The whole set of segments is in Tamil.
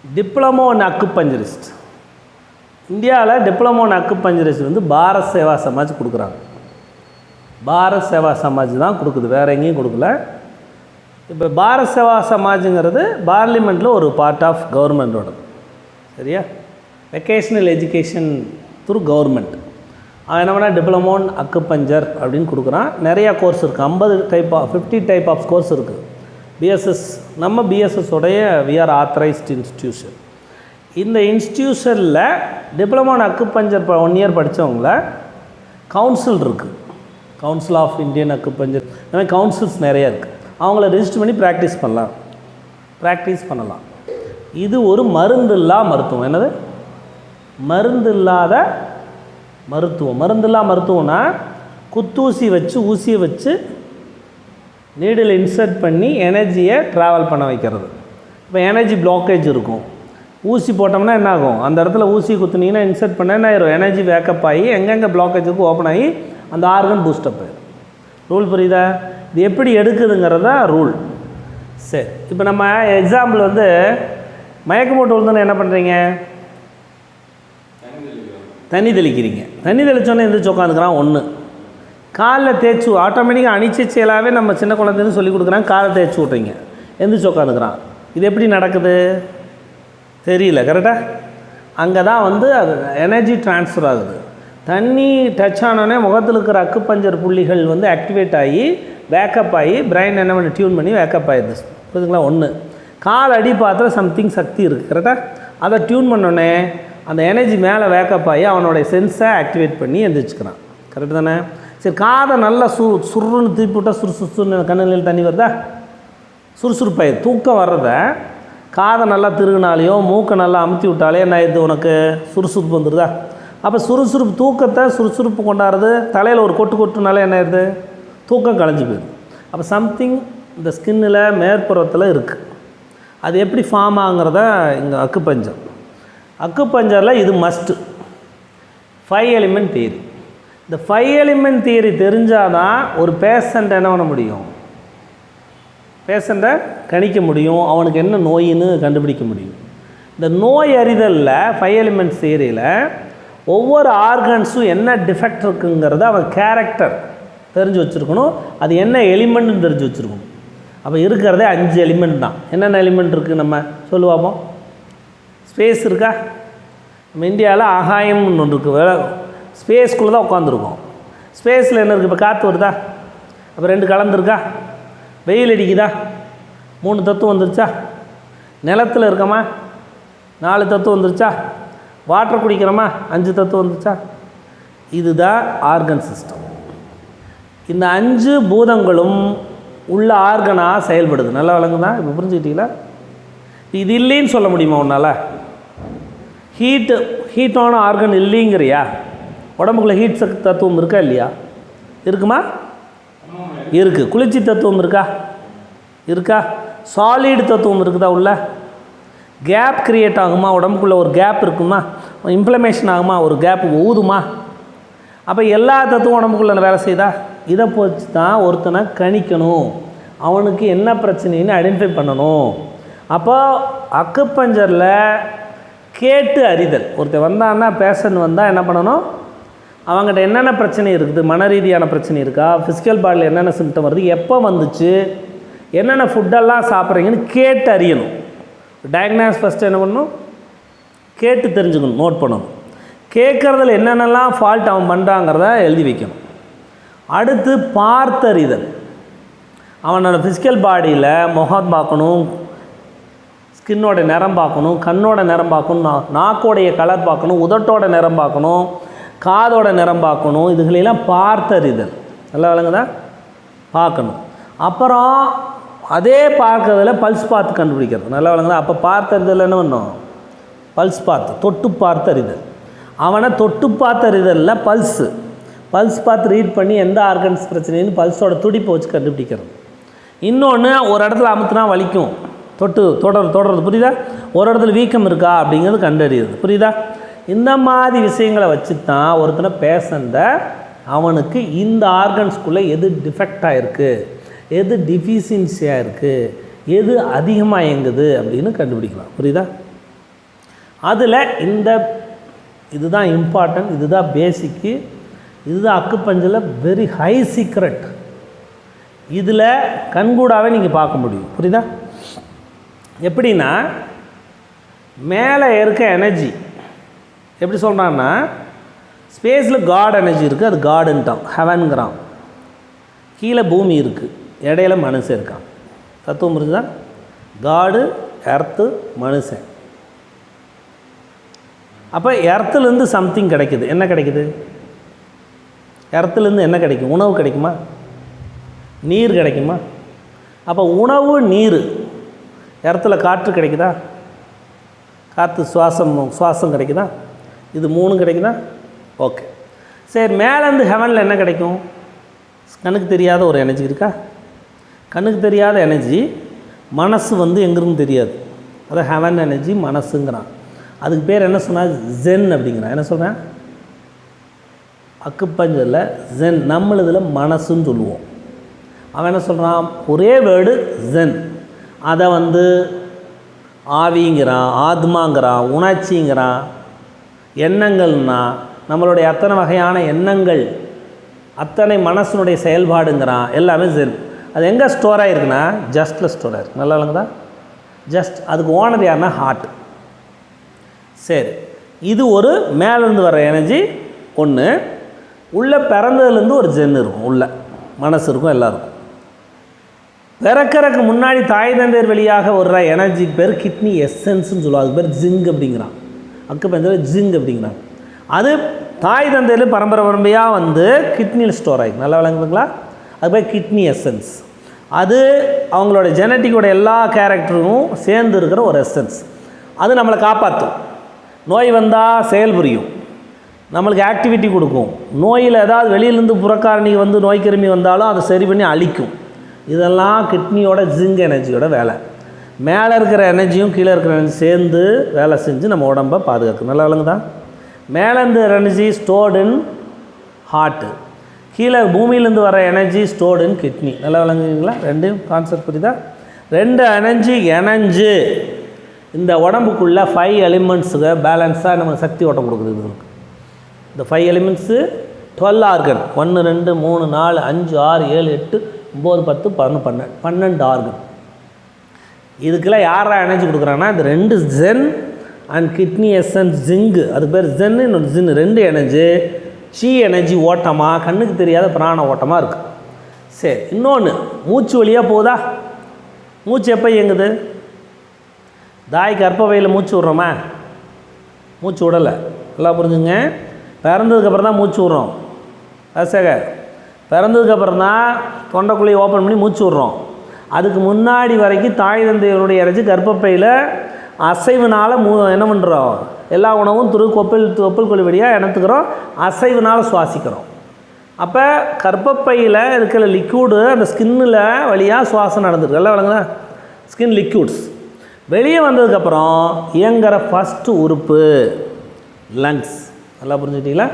Diploma in acupuncturist. இந்தியாவில் டிப்ளமோ இன் அக்குபஞ்சரிஸ்ட் வந்து பாரத் சேவா சமாஜ் கொடுக்குறாங்க. பாரத் சேவா சமாஜ் தான் கொடுக்குது, வேறு எங்கேயும் கொடுக்கல. இப்போ பாரத் சேவா சமாஜுங்கிறது பார்லிமெண்ட்டில் ஒரு பார்ட் ஆஃப் கவர்மெண்ட்டோட, சரியா? Vocational education through government. அவன் என்ன பண்ணால் டிப்ளமோ இன் அக்குபஞ்சர் அப்படின்னு கொடுக்குறான். நிறையா கோர்ஸ் இருக்குது, 50 டைப் ஆஃப் கோர்ஸ் இருக்குது. பிஎஸ்எஸ், நம்ம பிஎஸ்எஸ் உடைய விஆர் ஆத்தரைஸ்ட் இன்ஸ்டியூஷன். இந்த இன்ஸ்டியூஷனில் டிப்ளமோ இன் அக்குபஞ்சர் 1 இயர் படித்தவங்கள கவுன்சில் இருக்குது, கவுன்சில் ஆஃப் இந்தியன் அக்குபஞ்சர். இந்த மாதிரி கவுன்சில்ஸ் நிறையா இருக்குது. அவங்கள ரெஜிஸ்டர் பண்ணி ப்ராக்டிஸ் பண்ணலாம். இது ஒரு மருந்தில்லா மருத்துவம். என்னது? மருந்தில்லா மருத்துவம்னா குத்தூசி வச்சு, ஊசியை வச்சு நீடில் இன்சர்ட் பண்ணி எனர்ஜியை ட்ராவல் பண்ண வைக்கிறது. இப்போ எனர்ஜி பிளாக்கேஜ் இருக்கும், ஊசி போட்டோம்னா என்ன ஆகும்? அந்த இடத்துல ஊசி குத்துனீங்கன்னா இன்சர்ட் பண்ண என்ன ஆயிரும்? எனர்ஜி பேக்கப் ஆகி எங்கெங்கே பிளாக்கேஜ் இருக்கும் ஓப்பன் ஆகி அந்த ஆர்கன் பூஸ்டப் ஆயிடும். ரூல் புரியுதா? இது எப்படி எடுக்குதுங்கிறது தான் ரூல். சரி, இப்போ நம்ம எக்ஸாம்பிள் வந்து மயக்க போட்டு விழுந்தோன்னு என்ன பண்ணுறீங்க? தண்ணி தெளிக்கிறீங்க. தண்ணி தெளித்தோன்னே எந்திரிச்சு உட்காந்துக்கிறான். ஒன்று காலில் தேய்ச்சி, ஆட்டோமேட்டிக்காக அணிச்சலாகவே நம்ம சின்ன குழந்தைன்னு சொல்லி கொடுக்குறாங்க, காலை தேய்ச்சி விட்றீங்க, எந்திரிச்சு உட்காந்துக்கிறான். இது எப்படி நடக்குது? தெரியல, கரெக்டாக? அங்கே தான் வந்து அது எனர்ஜி ட்ரான்ஸ்ஃபர் ஆகுது. தண்ணி டச் ஆனோடனே முகத்தில் இருக்கிற அக்குபஞ்சர் புள்ளிகள் வந்து ஆக்டிவேட் ஆகி வேக்கப் ஆகி பிரெயின் என்ன பண்ணி டியூன் பண்ணி வேக்கப் ஆகிடுது. புரியுதுங்களா? ஒன்று கால் அடி பாத்திரம் சம்திங் சக்தி இருக்குது, கரெக்டாக? அதை டியூன் பண்ணோடனே அந்த எனர்ஜி மேலே வேக்கப் ஆகி அவனுடைய சென்ஸை ஆக்டிவேட் பண்ணி எந்திரிச்சுக்கிறான். கரெக்டு தானே? சரி, காதை நல்லா சுருன்னு திருப்பி விட்டால் சுறுசுறுன்னு கண்ணுகளில் தண்ணி வருதா? சுறுசுறுப்பாய் தூக்கம் வர்றத காதை நல்லா திருகுனாலேயோ மூக்கை நல்லா அமுத்தி விட்டாலே என்ன ஆயிடுது? உனக்கு சுறுசுறுப்பு வந்துடுதா? அப்போ சுறுசுறுப்பு தூக்கத்தை சுறுசுறுப்பு கொண்டாடுறது. தலையில் ஒரு கொட்டுனாலே என்ன ஆயிடுது? தூக்கம் கலைஞ்சி போயிடுது. அப்போ சம்திங் இந்த ஸ்கின்னில் மேற்புறத்தில் இருக்குது. அது எப்படி ஃபார்ம் ஆகுங்கிறத இங்கே அக்குபஞ்சரில் இது மஸ்ட்டு. 5 element theory. இந்த 5 எலிமெண்ட் தியரி தெரிஞ்சால் தான் ஒரு பேஷண்ட்டை என்ன பண்ண முடியும்? பேஷண்ட்டை கணிக்க முடியும், அவனுக்கு என்ன நோயின்னு கண்டுபிடிக்க முடியும். இந்த நோய் அறிதலில் 5 எலிமெண்ட்ஸ் தியரியில் ஒவ்வொரு ஆர்கன்ஸும் என்ன டிஃபெக்ட் இருக்குங்கிறத அவன் கேரக்டர் தெரிஞ்சு வச்சுருக்கணும், அது என்ன எலிமெண்ட்டுன்னு தெரிஞ்சு வச்சுருக்கணும். அப்போ இருக்கிறதே 5 எலிமெண்ட் தான். என்னென்ன எலிமெண்ட் இருக்குது நம்ம சொல்லுவாப்போம்? ஸ்பேஸ் இருக்கா? நம்ம இந்தியாவில் ஆகாயம்னு ஒன்று இருக்குது, ஸ்பேஸ்க்குள்ளே தான் உட்காந்துருக்கோம். ஸ்பேஸில் என்ன இருக்குது? இப்போ காற்று வருதா? அப்போ 2 கலந்துருக்கா? வெயில் அடிக்குதா? 3 தத்துவம் வந்துருச்சா? நிலத்தில் இருக்கமா? 4 தத்துவம் வந்துருச்சா? வாட்டர் குடிக்கிறோமா? 5 தத்துவம் வந்துருச்சா? இதுதான் ஆர்கன் சிஸ்டம். இந்த 5 பூதங்களும் உள்ள ஆர்கனாக செயல்படுது. நல்லா விளங்குதா? இப்போ புரிஞ்சுக்கிட்டீங்களா? இது இல்லைன்னு சொல்ல முடியுமா உன்னால்? ஹீட்டான ஆர்கன் இல்லைங்கிறியா? உடம்புக்குள்ளே ஹீட் தத்துவம் இருக்கா இல்லையா? இருக்குமா? இருக்குது. குளிர்ச்சி தத்துவம் இருக்கா? சாலிட் தத்துவம் இருக்குதா? உள்ள கேப் கிரியேட் ஆகுமா? உடம்புக்குள்ளே ஒரு கேப் இருக்குமா? இன்ஃப்ளமேஷன் ஆகுமா? ஒரு கேப் ஊதுமா? அப்போ எல்லா தத்துவம் உடம்புக்குள்ளே வேலை செய்தா? இதை போச்சு தான் ஒருத்தனை கணிக்கணும், அவனுக்கு என்ன பிரச்சனைன்னு ஐடென்டிஃபை பண்ணணும். அப்போ அக்குபஞ்சரில் கேட்டு அறிதல். ஒருத்தர் வந்தான்னா, பேஷண்ட் வந்தால் என்ன பண்ணணும்? அவங்ககிட்ட என்னென்ன பிரச்சனை இருக்குது, மன ரீதியான பிரச்சனை இருக்கா, ஃபிசிக்கல் பாடியில் என்னென்ன சிம்டம் வருது, எப்போ வந்துச்சு, என்னென்ன ஃபுட்டெல்லாம் சாப்பிட்றீங்கன்னு கேட்டு அறியணும். டயக்னாஸ் ஃபஸ்ட்டு என்ன பண்ணணும்? கேட்டு தெரிஞ்சுக்கணும், நோட் பண்ணணும். கேட்குறதுல என்னென்னலாம் ஃபால்ட் அவன் பண்ணுறாங்கிறத எழுதி வைக்கணும். அடுத்து பார்த்தறிதல். அவனோட ஃபிசிக்கல் பாடியில் முகம் பார்க்கணும், ஸ்கின்னோட நிறம் பார்க்கணும், கண்ணோட நிறம் பார்க்கணும், நாக்கோடைய கலர் பார்க்கணும், உதட்டோட நிறம் பார்க்கணும், காதோட நிறம் பார்க்கணும். இதுகளெல்லாம் பார்த்தறிதல். நல்லா விளங்குதா? பார்க்கணும். அப்புறம் அதே பார்க்கறதுல பல்ஸ் பார்த்து கண்டுபிடிக்கிறது. நல்லா விளங்குதா? அப்போ பார்த்தறிதல் என்ன பண்ணணும்? பல்ஸ் பார்த்து, தொட்டு பார்த்தறிதல். அவனை தொட்டு பார்த்தறிதலில் பல்ஸ் பார்த்து ரீட் பண்ணி எந்த ஆர்கன்ஸ் பிரச்சனைன்னு பல்ஸோட துடிப்பை வச்சு கண்டுபிடிக்கிறது. இன்னொன்று, ஒரு இடத்துல அமுத்துனா வலிக்கும், தொடர்றது. புரியுதா? ஒரு இடத்துல வீக்கம் இருக்கா அப்படிங்கிறது கண்டறியுது. புரியுதா? இந்த மாதிரி விஷயங்களை வச்சு தான் ஒருத்தனை பேஷண்ட்டை அவனுக்கு இந்த ஆர்கன்ஸ்குள்ளே எது டிஃபெக்டாக இருக்குது, எது டிஃபிஷியன்சியாக இருக்குது, எது அதிகமாக இயங்குது அப்படின்னு கண்டுபிடிக்கலாம். புரியுதா? அதில் இதுதான் இம்பார்ட்டன்ட், இதுதான் பேசிக்கு, இதுதான் அக்குபஞ்சரில் வெரி ஹை சீக்ரெட். இதில் கண்கூடாவே நீங்கள் பார்க்க முடியும். புரியுதா? எப்படின்னா, மேலே இருக்க எனர்ஜி எப்படி சொல்கிறான்னா, ஸ்பேஸில் காட் எனர்ஜி இருக்குது, அது காடுன்ட்டான், ஹெவன்கிறான். கீழே பூமி இருக்குது, இடையில மனுஷன் இருக்கான். தத்துவம் புரிஞ்சுதா? காடு, எர்த்து, மனுஷன். அப்போ எர்த்துலேருந்து சம்திங் கிடைக்குது. என்ன கிடைக்குது? எர்த்துலேருந்து என்ன கிடைக்கும்? உணவு கிடைக்குமா? நீர் கிடைக்குமா? அப்போ உணவு, நீர். எர்த்தில் காற்று கிடைக்குதா? காற்று சுவாசம் கிடைக்குதா? இது 3 கிடைக்குதா? ஓகே. சரி, மேலேருந்து ஹெவனில் என்ன கிடைக்கும்? கண்ணுக்கு தெரியாத ஒரு எனர்ஜி இருக்கா? கண்ணுக்கு தெரியாத எனர்ஜி. மனசு எங்கிருந்து தெரியாது. அதான் ஹெவன் எனர்ஜி, மனசுங்கிறான். அதுக்கு பேர் என்ன சொன்னால் ஜென் அப்படிங்கிறான். என்ன சொல்கிறேன்? அக்குப்பஞ்சரில் ஜென், நம்மளதில் மனசுன்னு சொல்லுவோம். அவன் என்ன சொல்கிறான்? ஒரே வேர்டு ஜென். அதை ஆவிங்கிறான், ஆத்மாங்கிறான், உணர்ச்சிங்கிறான். எண்ணங்கள்னா நம்மளுடைய அத்தனை வகையான எண்ணங்கள், அத்தனை மனசனுடைய செயல்பாடுங்கிறான். எல்லாமே ஜென். அது எங்கே ஸ்டோர் ஆகிருக்குன்னா ஜஸ்ட்டில் ஸ்டோர் ஆகிருக்கு. நல்லா இல்லைங்கதா? ஜஸ்ட். அதுக்கு ஓனர் யாருன்னா ஹார்ட். சரி, இது ஒரு மேலேருந்து வர எனர்ஜி ஒன்று. உள்ளே பிறந்ததுலேருந்து ஒரு ஜென் இருக்கும், உள்ள மனசு இருக்கும், எல்லாம் இருக்கும். பிறக்கிறதுக்கு முன்னாடி தாய் தந்தையர் வழியாக வர்ற எனர்ஜிக்கு பேர் கிட்னி எசன்ஸ்ன்னு சொல்லுவாங்க. அதுக்கு பேர் ஜிங்க் அப்படிங்கிறான். அக்குபஞ்சரில் ஜிங்க் அப்படிங்கிறாங்க. அது தாய் தந்தையில் பரம்பரையாக கிட்னியில் ஸ்டோர் ஆகிருக்கு. நல்லா விளங்குதுங்களா? அது பேர் கிட்னி எசன்ஸ். அது அவங்களோட ஜெனட்டிக்கோட எல்லா கேரக்டரும் சேர்ந்து இருக்கிற ஒரு எசன்ஸ். அது நம்மளை காப்பாற்றும். நோய் வந்தால் செயல் புரியும், நம்மளுக்கு ஆக்டிவிட்டி கொடுக்கும். நோயில் ஏதாவது வெளியிலேருந்து புறக்காரணி நோய் கிருமி வந்தாலும் அதை சரி பண்ணி அழிக்கும். இதெல்லாம் கிட்னியோட ஜிங்க் எனர்ஜியோட வேலை. மேலே இருக்கிற எனர்ஜியும் கீழே இருக்கிற எனர்ஜி சேர்ந்து வேலை செஞ்சு நம்ம உடம்பை பாதுகாக்கும். நல்லா விளங்குதா? மேலே இருந்து எனர்ஜி ஸ்டோர்டு இன் ஹார்ட்டு, கீழே பூமியிலேருந்து வர எனர்ஜி ஸ்டோர்டு இன் கிட்னி. நல்லா விளங்குங்களா? ரெண்டும் கான்செப்ட் புரியுதா? 2 எனர்ஜி இணைஞ்சு இந்த உடம்புக்குள்ளே 5 எலிமெண்ட்ஸுக்கு பேலன்ஸாக நமக்கு சக்தி ஓட்டம் கொடுக்குது. இதுக்கு இந்த 5 எலிமெண்ட்ஸு 12 ஆர்கன். 1 2 3 4 5 6 7 8 9 10 11 12 ஆர்கன். இதுக்கெல்லாம் யாரா எனர்ஜி கொடுக்குறாங்கன்னா இந்த 2 ஜென் அண்ட் கிட்னி எசன்ஸ் ஜிங்கு. அது பேர் ஜென்னு, இன்னொரு ஜின்னு. 2 எனர்ஜி சி எனர்ஜி ஓட்டமாக, கண்ணுக்கு தெரியாத பிராண ஓட்டமாக இருக்குது. சரி, இன்னொன்று மூச்சு வழியாக போகுதா? மூச்சு எப்போ இயங்குது? தாய் கர்ப்பப்பையில் மூச்சு விட்றோமா? மூச்சு விடலை. எல்லாம் புரிஞ்சுங்க. பிறந்ததுக்கப்புறம் தான் மூச்சு விட்றோம். சேகர், பிறந்ததுக்கப்புறம் தான் தொண்டைக்குழியை ஓப்பன் பண்ணி மூச்சு விட்றோம். அதுக்கு முன்னாடி வரைக்கும் தாய் தந்தையருடைய இறைச்சி கர்ப்பப்பையில் அசைவுனால் என்ன பண்ணுறோம்? எல்லா உணவும் தொப்புள் கொள்ளி வழியாக இனத்துக்கிறோம், அசைவுனால் சுவாசிக்கிறோம். அப்போ கர்ப்பப்பையில் இருக்கிற லிக்யூடு அந்த ஸ்கின்னில் வழியாக சுவாசம் நடந்துருக்கு. எல்லாம் வழங்குதா? ஸ்கின் லிக்யூட்ஸ் வெளியே வந்ததுக்கப்புறம் இயங்குகிற ஃபஸ்ட்டு உறுப்பு லங்ஸ். நல்லா புரிஞ்சுக்கிட்டீங்களா?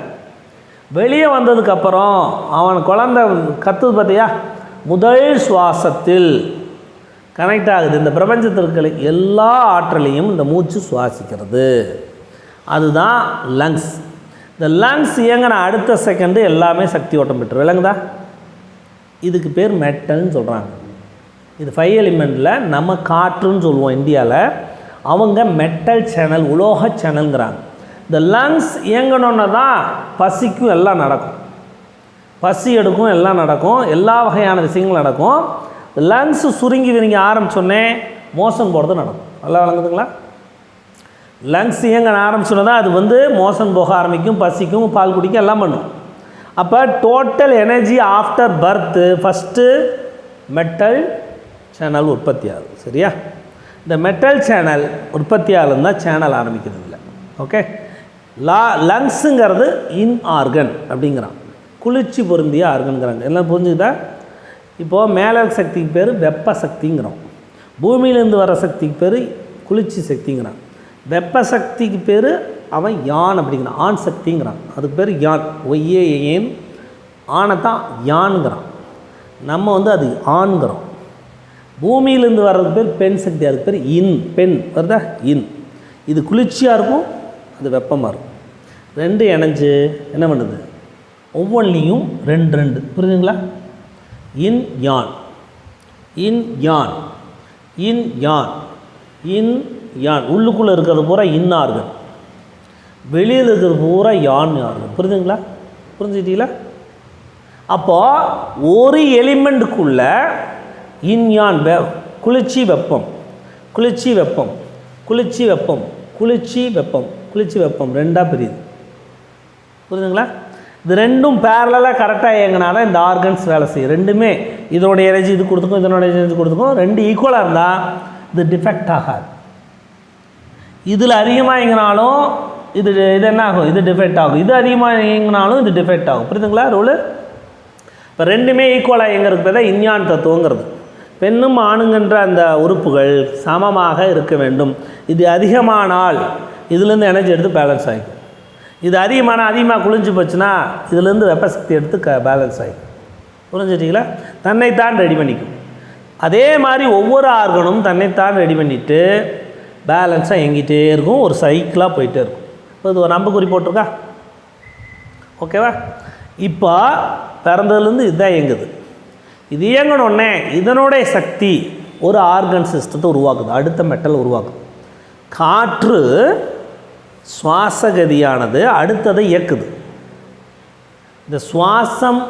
வெளியே வந்ததுக்கப்புறம் அவன் குழந்தை கத்துது பார்த்தியா, முதல் சுவாசத்தில் கனெக்ட் ஆகுது. இந்த பிரபஞ்சத்திற்கு எல்லா ஆற்றலையும் இந்த மூச்சு சுவாசிக்கிறது. அதுதான் லங்ஸ். இந்த லங்ஸ் இயங்கின அடுத்த செகண்டு எல்லாமே சக்தி ஓட்டம் பெற்று விளங்குதா? இதுக்கு பேர் மெட்டல்னு சொல்கிறாங்க. இது 5 எலிமெண்ட்டில் நம்ம காற்றுன்னு சொல்லுவோம் இந்தியாவில், அவங்க மெட்டல் சேனல், உலோக சேனல்ங்கிறாங்க. இந்த லங்ஸ் இயங்கணுன்னு தான் பசிக்கும் எல்லாம் நடக்கும், பசி எடுக்கும் எல்லாம் நடக்கும், எல்லா வகையான விஷயங்களும் நடக்கும். லங்ஸ் சுருங்கி விருங்கி ஆரம்பிச்சோடனே மோஷன் போகிறது நடக்கும். நல்லா விளங்குதுங்களா? லங்ஸ் இயங்க ஆரம்பிச்சோன்னா தான் அது மோஷன் போக ஆரம்பிக்கும், பசிக்கும், பால் குடிக்கும், எல்லாம் பண்ணும். அப்போ டோட்டல் எனர்ஜி ஆஃப்டர் பர்த்து ஃபஸ்ட்டு மெட்டல் சேனல் உற்பத்தி ஆகுது. சரியா? இந்த மெட்டல் சேனல் உற்பத்தி ஆகுதுன்னு சேனல் ஆரம்பிக்கிறது இல்லை. ஓகே, லங்ஸுங்கிறது இன் ஆர்கன் அப்படிங்கிறான், குளிர்ச்சி பொருந்திய ஆர்கனுங்கிறாங்க. எல்லாம் புரிஞ்சுக்கிட்டா? இப்போது மேலே சக்திக்கு பேர் வெப்ப சக்திங்கிறோம், பூமியிலேருந்து வர சக்திக்கு பேர் குளிர்ச்சி சக்திங்கிறான். வெப்ப சக்திக்கு பேர் அவன் யான் அப்படிங்கிறான், ஆண் சக்திங்கிறான். அதுக்கு பேர் யான், ஒய்யே ஏன் ஆணைத்தான் யானுங்கிறான். நம்ம அது ஆண்கிறோம். பூமியிலேருந்து வர்றதுக்கு பேர் பெண் சக்தி, அதுக்கு பேர் இன், பெண் வருதா? இன். இது குளிர்ச்சியாக இருக்கும், அது வெப்பமாக இருக்கும். ரெண்டு இணைஞ்சு என்ன பண்ணுது, ஒவ்வொன்றிலையும் ரெண்டு ரெண்டு, புரியுதுங்களா? இன் யான், இன் யான், இன் யான், இன் யான். உள்ளுக்குள்ளே இருக்கிறது பூரா இன் ஆர்கன், வெளியில் இருக்கிறது பூரா யான் ஆர்கன். புரியுதுங்களா? புரிஞ்சுக்கிட்டீங்களா? அப்போது ஒரு எலிமெண்ட்டுக்குள்ள இன் யான் குளிர்ச்சி வெப்பம், குளிர்ச்சி வெப்பம், குளிர்ச்சி வெப்பம், குளிர்ச்சி வெப்பம், குளிர்ச்சி வெப்பம் ரெண்டாக பிரியுது. புரியுதுங்களா? இது ரெண்டும் பேரலாக கரெக்டாக இயங்கினாலும் இந்த ஆர்கன்ஸ் வேலை செய்யும். ரெண்டுமே இதனோட எனர்ஜி இது கொடுத்துக்கும், இதனோட எனர்ஜி கொடுத்துக்கும். ரெண்டு ஈக்குவலாக இருந்தால் இது டிஃபெக்ட் ஆகாது. இதில் அதிகமாக இயங்கினாலும் இது என்ன ஆகும், இது டிஃபெக்ட் ஆகும். இது அதிகமாக இயங்கினாலும் இது டிஃபெக்ட் ஆகும். புரியுதுங்களா ரூலு? இப்போ ரெண்டுமே ஈக்குவலாக இயங்கிறதுக்கு தான் இன்யான் தத்துவங்கிறது. பெண்ணும் ஆணுங்கன்ற அந்த உறுப்புகள் சமமாக இருக்க வேண்டும். இது அதிகமானால் இதுலேருந்து எனர்ஜி எடுத்து பேலன்ஸ் ஆகிக்கும். இது அதிகமாக குளிஞ்சு போச்சுன்னா இதுலேருந்து வெப்பசக்தி எடுத்து பேலன்ஸ் ஆகிக்கும். புரிஞ்சுட்டிங்களா? தன்னைத்தான் ரெடி பண்ணிக்கும். அதே மாதிரி ஒவ்வொரு ஆர்கனும் தன்னைத்தான் ரெடி பண்ணிவிட்டு பேலன்ஸாக இயங்கிட்டே இருக்கும், ஒரு சைக்கிளாக போயிட்டே இருக்கும். இப்போ இது ஒரு நம்புக்குறி போட்டிருக்கா, ஓகேவா? இப்போ பிறந்ததுலேருந்து இதுதான் இயங்குது. இது இயங்கணுன்னே இதனுடைய சக்தி ஒரு ஆர்கன் சிஸ்டத்தை உருவாக்குது, அடுத்த மெட்டல் உருவாக்குது. காற்று சுவாசகதியானது அடுத்ததை இயக்குது. இந்த சுவாசம்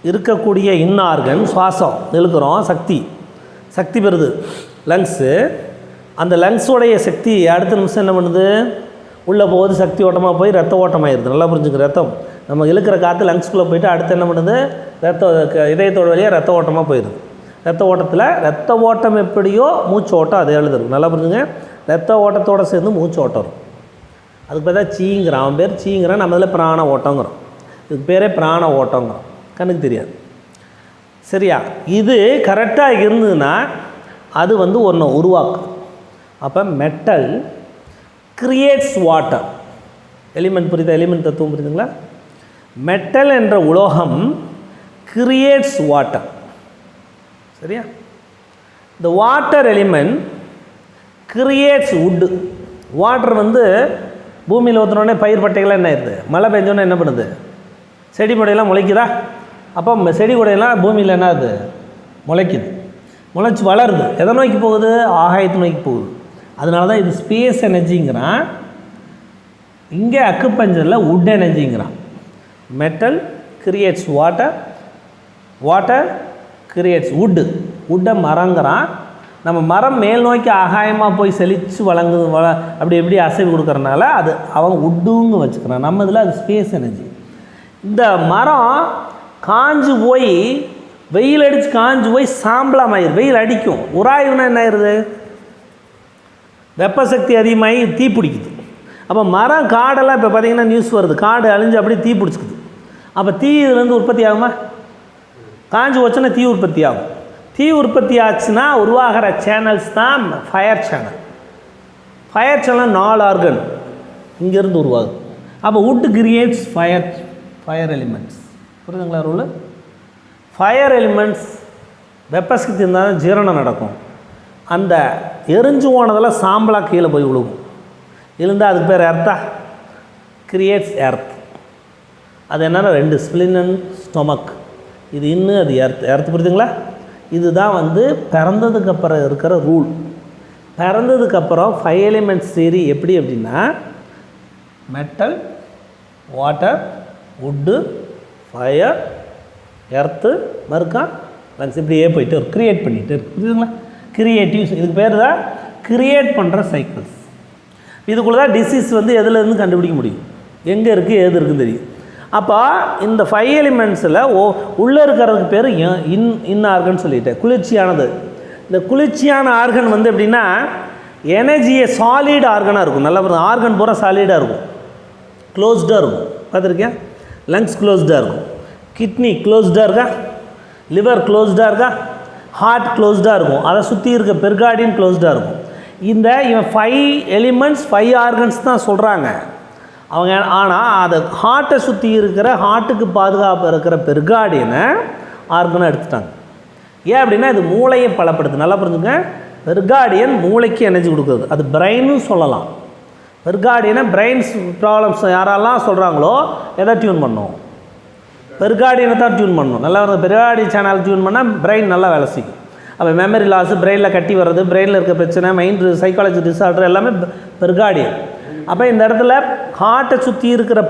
இருக்கக்கூடிய இன்னார்கன் சுவாசம் இழுக்கிறோம், சக்தி பெறுது லங்ஸு. அந்த லங்ஸோடைய சக்தி அடுத்த நிமிஷம் என்ன பண்ணுது, உள்ளே போகுது, சக்தி ஓட்டமாக போய் ரத்த ஓட்டமாகிடுது. நல்லா புரிஞ்சுக்க, ரத்தம் நம்ம இழுக்கிற காற்று லங்ஸ்குள்ளே போயிட்டு அடுத்து என்ன பண்ணுது, இதயத்தோட வழியாக ரத்த ஓட்டமாக போயிடுது. ரத்த ஓட்டத்தில் ரத்த ஓட்டம் எப்படியோ மூச்சு ஓட்டம் அதே எழுதுரும். நல்லா புரிஞ்சுங்க, ரத்த ஓட்டத்தோடு சேர்ந்து மூச்சு ஓட்டம் வரும். அதுக்கு பேர் தான் சீங்கிறான், அவன் பேர் சீங்கிறான், நம்ம இதில் பிராண ஓட்டங்கிறோம். இதுக்கு பேரே பிராண ஓட்டங்கிறோம், கண்ணுக்கு தெரியாது. சரியா? இது கரெக்டாக இருந்ததுன்னா அது ஒன்று உருவாக்கும். அப்போ மெட்டல் கிரியேட்ஸ் வாட்டர். எலிமெண்ட் புரியுதா? எலிமெண்ட் தத்துவம் புரியுதுங்களா? மெட்டல் என்ற உலோகம் கிரியேட்ஸ் வாட்டர். சரியா? இந்த water element creates wood. Water பூமியில் ஊற்றினோடனே பயிர் பட்டைகள்லாம் என்ன ஆயிடுது, மழை பெஞ்சோன்னே என்ன பண்ணுது, செடி கொடையெல்லாம் முளைக்குதா? அப்போ செடி கொடையெல்லாம் பூமியில் என்ன ஆகுது, முளைக்குது, முளைச்சி வளருது. எதை நோக்கி போகுது, ஆகாயத்தை நோக்கி போகுது. அதனால தான் இது ஸ்பேஸ் எனர்ஜிங்கிறான். இங்கே அக்குப்பஞ்சரில் வுட் எனர்ஜிங்கிறான். Metal creates water, water creates wood. வுட்டை மரங்கிறான். நம்ம மரம் மேல் நோக்கி ஆகாயமாக போய் செழித்து வழங்குது, அப்படி எப்படி அசைவு கொடுக்குறனால அது அவன் வுட்டுங்க வச்சுக்கிறான். நம்ம இதில் அது ஸ்பேஸ் எனர்ஜி. இந்த மரம் காஞ்சு போய் வெயில் அடித்து காஞ்சு போய் சாம்பலாமாயிரு, வெயில் அடிக்கும். உராய்வுனா என்ன ஆயிடுது, வெப்பசக்தி அதிகமாகி தீ பிடிக்குது. அப்போ மரம் காடெல்லாம் இப்போ பார்த்திங்கன்னா நியூஸ் வருது, காடு அழிஞ்சு அப்படியே தீ பிடிச்சிக்குது. அப்போ தீ இதுலேருந்து உற்பத்தி ஆகுமா, காஞ்சு வச்சோன்னா தீ உற்பத்தி ஆகும். தீ உற்பத்தி ஆச்சுன்னா உருவாகிற சேனல்ஸ் தான் fire channel. Fire channel 4 organ இங்கேருந்து உருவாகுது. அப்போ வுட் கிரியேட்ஸ் ஃபயர் எலிமெண்ட்ஸ். புரியுதுங்களா ரூலு? ஃபயர் எலிமெண்ட்ஸ் வெப்பசக்தி இருந்தால் தான் ஜீரணம் நடக்கும். அந்த எரிஞ்சு போனதெல்லாம் சாம்பலாக கீழே போய் விழுகும். இருந்தால் அதுக்கு பேர் எர்த்தா, கிரியேட்ஸ் எர்த். அது என்னென்னா 2 ஸ்பிளின் அண்ட் ஸ்டொமக். இது இன்னும் அது எர்த் புரியுதுங்களா? இதுதான் பிறந்ததுக்கப்புறம் இருக்கிற ரூல். பிறந்ததுக்கப்புறம் 5 எலிமெண்ட்ஸ் தியரி எப்படி அப்படின்னா metal, water, wood, fire, earth, மறுக்கான், லங்ஸ், இப்படியே போயிட்டு ஒரு க்ரியேட் பண்ணிகிட்டு இருக்கு. புரியுதுங்களா? கிரியேட்டிவ்ஸ். இதுக்கு பேர் தான் கிரியேட் பண்ணுற சைக்கிள்ஸ். இதுக்குள்ளே தான் டிசீஸ் எதுலேருந்து கண்டுபிடிக்க முடியும், எங்கே இருக்குது ஏது இருக்குன்னு தெரியும். அப்போ இந்த 5 எலிமெண்ட்ஸில் உள்ளே இருக்கிறதுக்கு பேர் இன் ஆர்கன் சொல்லிட்டேன், குளிர்ச்சியானது. இந்த குளிர்ச்சியான ஆர்கன் எப்படின்னா எனர்ஜியை சாலிட் ஆர்கனாக இருக்கும். நல்லா ஆர்கன் பூரா சாலிடாக இருக்கும், க்ளோஸ்டாக இருக்கும். பார்த்துருக்கேன்? லங்ஸ் க்ளோஸ்டாக இருக்கும், கிட்னி க்ளோஸ்டாக இருக்கா, லிவர் க்ளோஸ்டாக இருக்கா, ஹார்ட் க்ளோஸ்டாக இருக்கும், அதை சுற்றி இருக்க பெர்கார்டியன் க்ளோஸ்டாக இருக்கும். இவன் 5 எலிமெண்ட்ஸ் 5 ஆர்கன்ஸ் தான் சொல்கிறாங்க அவங்க. ஆனால் அதை ஹார்ட்டை சுற்றி இருக்கிற ஹார்ட்டுக்கு பாதுகாப்பு இருக்கிற பெர்கார்டியனை ஆர்கனை எடுத்துட்டாங்க. ஏன் அப்படின்னா இது மூளையை பலப்படுத்து. நல்லா புரிஞ்சுங்க, பெர்கார்டியன் மூளைக்கு எனர்ஜி கொடுக்குறது, அது பிரெயின்னு சொல்லலாம். பெர்கார்டியனை பிரெயின்ஸ் ப்ராப்ளம்ஸ் யாரெல்லாம் சொல்கிறாங்களோ எதை டியூன் பண்ணும்? பெர்கார்டியனை தான் டியூன் பண்ணணும். நல்லா பெர்கார்டியன் சேனல் டியூன் பண்ணால் பிரெயின் நல்லா வேலை செய்யும். அப்போ மெமரி லாஸு, பிரெயினில் கட்டி வர்றது, பிரெயினில் இருக்க பிரச்சனை, மைண்ட் சைக்காலஜி டிஸார்டர் எல்லாமே பெர்கார்டியன். அப்போ இந்த இடத்துல ஹார்ட்டை சுற்றி இருக்கிற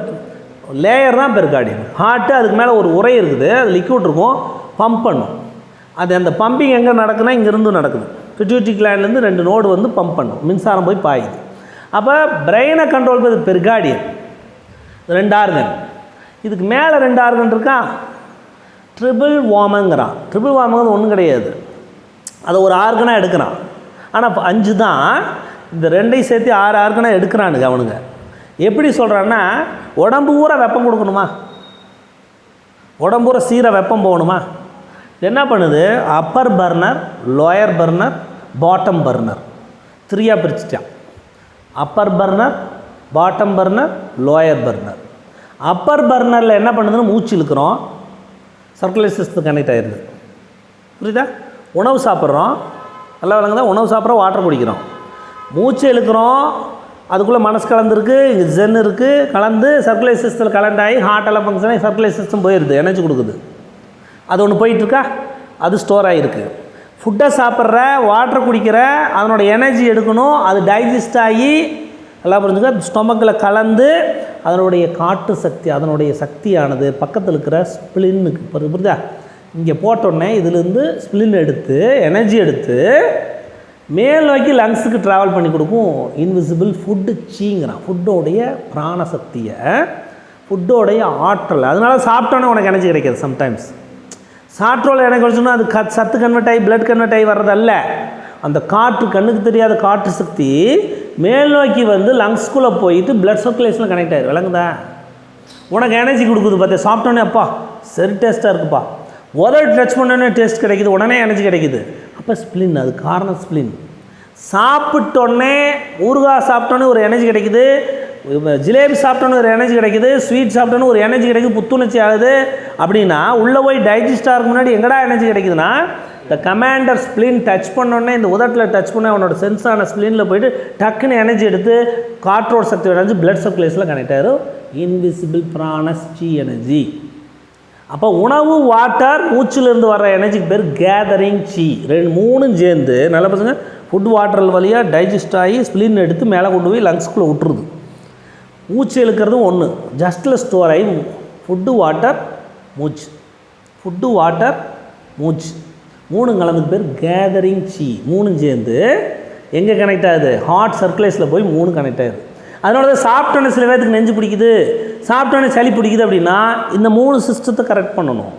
லேயர் தான் பெர்கார்டியன். ஹார்ட்டு அதுக்கு மேலே ஒரு உரை இருக்குது, அது லிக்விட் இருக்கும், பம்ப் பண்ணும். அது அந்த பம்பிங் எங்கே நடக்குதுன்னா இங்கேருந்து நடக்குது. பிட்யூட்டரி கிளாண்ட்லேருந்து 2 நோடு வந்து பம்ப் பண்ணும், மின்சாரம் போய் பாயுது. அப்போ பிரெயினை கண்ட்ரோல் பண்ணுறது பெர்கார்டியன். 2 ஆர்கன். இதுக்கு மேலே 2 ஆர்கன் இருக்கா, ட்ரிபிள் வார்மங்கிறான். ட்ரிபிள் வார்மங்கிறது ஒன்றும் கிடையாது, அதை ஒரு ஆர்கனாக எடுக்கிறான். ஆனால் 5 தான், இந்த 2ஐயும் சேர்த்து 6 ஆர்கனாக எடுக்கிறானுங்க அவனுங்க. எப்படி சொல்கிறான்னா, உடம்பு பூரா வெப்பம் கொடுக்கணுமா, உடம்பு பூரா சீர வெப்பம் போகணுமா, என்ன பண்ணுது, upper burner, lower burner, bottom burner 3ஆக பிரிச்சுட்டான். Upper burner, bottom burner, lower burner. Upper பர்னரில் என்ன பண்ணுதுன்னு மூச்சு இழுக்கிறோம், சர்க்குலேஷன் சிஸ்டத்துக்கு கனெக்ட் ஆகிடுது. புரியுதா? உணவு சாப்பிட்றோம், நல்லா விளங்குதா, உணவு சாப்பிட்றோம், வாட்டர் குடிக்கிறோம், மூச்சு இழுக்கிறோம், அதுக்குள்ளே மனசு கலந்துருக்கு, இங்கே ஜென் இருக்குது, கலந்து சர்க்குலேஷன் சிஸ்டத்தில் கலண்ட் ஆகி ஹார்ட்டெல்லாம் ஃபங்க்ஷன் ஆகி சர்க்குலேஷன் சிஸ்டம் போயிடுது, எனர்ஜி கொடுக்குது. அது ஒன்று போயிட்டுருக்கா, அது ஸ்டோர் ஆகிருக்கு. ஃபுட்டை சாப்பிட்ற, வாட்டர் குடிக்கிற, அதனோட எனர்ஜி எடுக்கணும், அது டைஜஸ்ட் ஆகி நல்லா புரிஞ்சுக்க ஸ்டொமக்கில் கலந்து அதனுடைய காட்டு சக்தி, அதனுடைய சக்தியானது பக்கத்தில் இருக்கிற ஸ்பிளின்னுக்கு புரியுதா, இங்கே போட்டோடனே இதுலேருந்து ஸ்பிளின் எடுத்து எனர்ஜி எடுத்து மேல் நோக்கி லங்ஸுக்கு ட்ராவல் பண்ணி கொடுக்கும். இன்விசிபிள் ஃபுட்டு சீங்கிறான், ஃபுட்டோடைய பிராணசக்தியை, ஃபுட்டோடைய ஆற்றல். அதனால சாப்பிட்டோன்னே உனக்கு எனர்ஜி கிடைக்காது. சம்டைம்ஸ் சாப்பிட்டோல எனக்கு கிடைச்சோன்னா அது சத்து கன்வெர்ட் ஆகி பிளட் கன்வெர்ட் ஆகி வர்றதல்ல, அந்த காற்று, கண்ணுக்கு தெரியாத காற்று சக்தி மேல் நோக்கி வந்து லங்ஸ்குள்ளே போயிட்டு பிளட் சர்க்குலேஷனில் கனெக்ட் ஆகிடும். விளங்குதா? உனக்கு எனர்ஜி கொடுக்குது பார்த்தா, சாப்பிட்டோன்னே அப்பா சரி டேஸ்ட்டாக இருக்குப்பா, உதவி டச் பண்ணோன்னே டேஸ்ட் கிடைக்குது, உடனே எனர்ஜி கிடைக்குது. அப்போ ஸ்பிளின், அது காரணம் ஸ்பிளின். சாப்பிட்டோன்னே ஊறுகாய் சாப்பிட்டோன்னே ஒரு எனர்ஜி கிடைக்குது, ஜிலேபி சாப்பிட்டோன்னு ஒரு எனர்ஜி கிடைக்குது, ஸ்வீட் சாப்பிட்டோன்னு ஒரு எனர்ஜி கிடைக்குது, புத்துணர்ச்சி ஆகுது. அப்படின்னா உள்ளே போய் டைஜஸ்ட் ஆகிறதுக்கு முன்னாடி எங்கடா எனர்ஜி கிடைக்குதுன்னா, இந்த கமாண்டர் ஸ்பிளின் டச் பண்ணோடனே, இந்த உதட்டில் டச் பண்ண அவனோட சென்ஸான ஸ்பிளினில் போயிட்டு டக்குன்னு எனர்ஜி எடுத்து காற்றோட சக்தி எனர்ஜி பிளட் சர்க்குலேஷனில் கனெக்ட் ஆகிடும். இன்விசிபிள் பிராணஸ்டி எனர்ஜி. அப்போ உணவு, வாட்டர், மூச்சிலிருந்து வர்ற எனர்ஜிக்கு பேர் கேதரிங் சி. 3 சேர்ந்து நல்ல பசங்க ஃபுட் வாட்டர் வழியாக டைஜஸ்ட் ஆகி ஸ்பிளின் எடுத்து மேலே கொண்டு போய் லங்ஸ்குள்ளே விட்டுருது. மூச்சு இழுக்கிறது ஒன்று, ஜஸ்ட்டில் ஸ்டோர் ஆகி ஃபுட்டு, வாட்டர், மூச்சு, ஃபுட்டு, வாட்டர், மூச்சு 3 கலந்துக்கு பேர் கேதரிங் சி. 3 சேர்ந்து எங்கே கனெக்ட் ஆகுது, ஹார்ட் சர்க்குலேஷனில் போய் 3 கனெக்ட் ஆகுது. அதனால தான் சாப்பிட்டோன்னே சில பேருக்கு நெஞ்சு பிடிக்குது, சாப்பிட்டோன்னே சளி பிடிக்குது அப்படின்னா இந்த 3 சிஸ்டத்தை கரெக்ட் பண்ணணும்.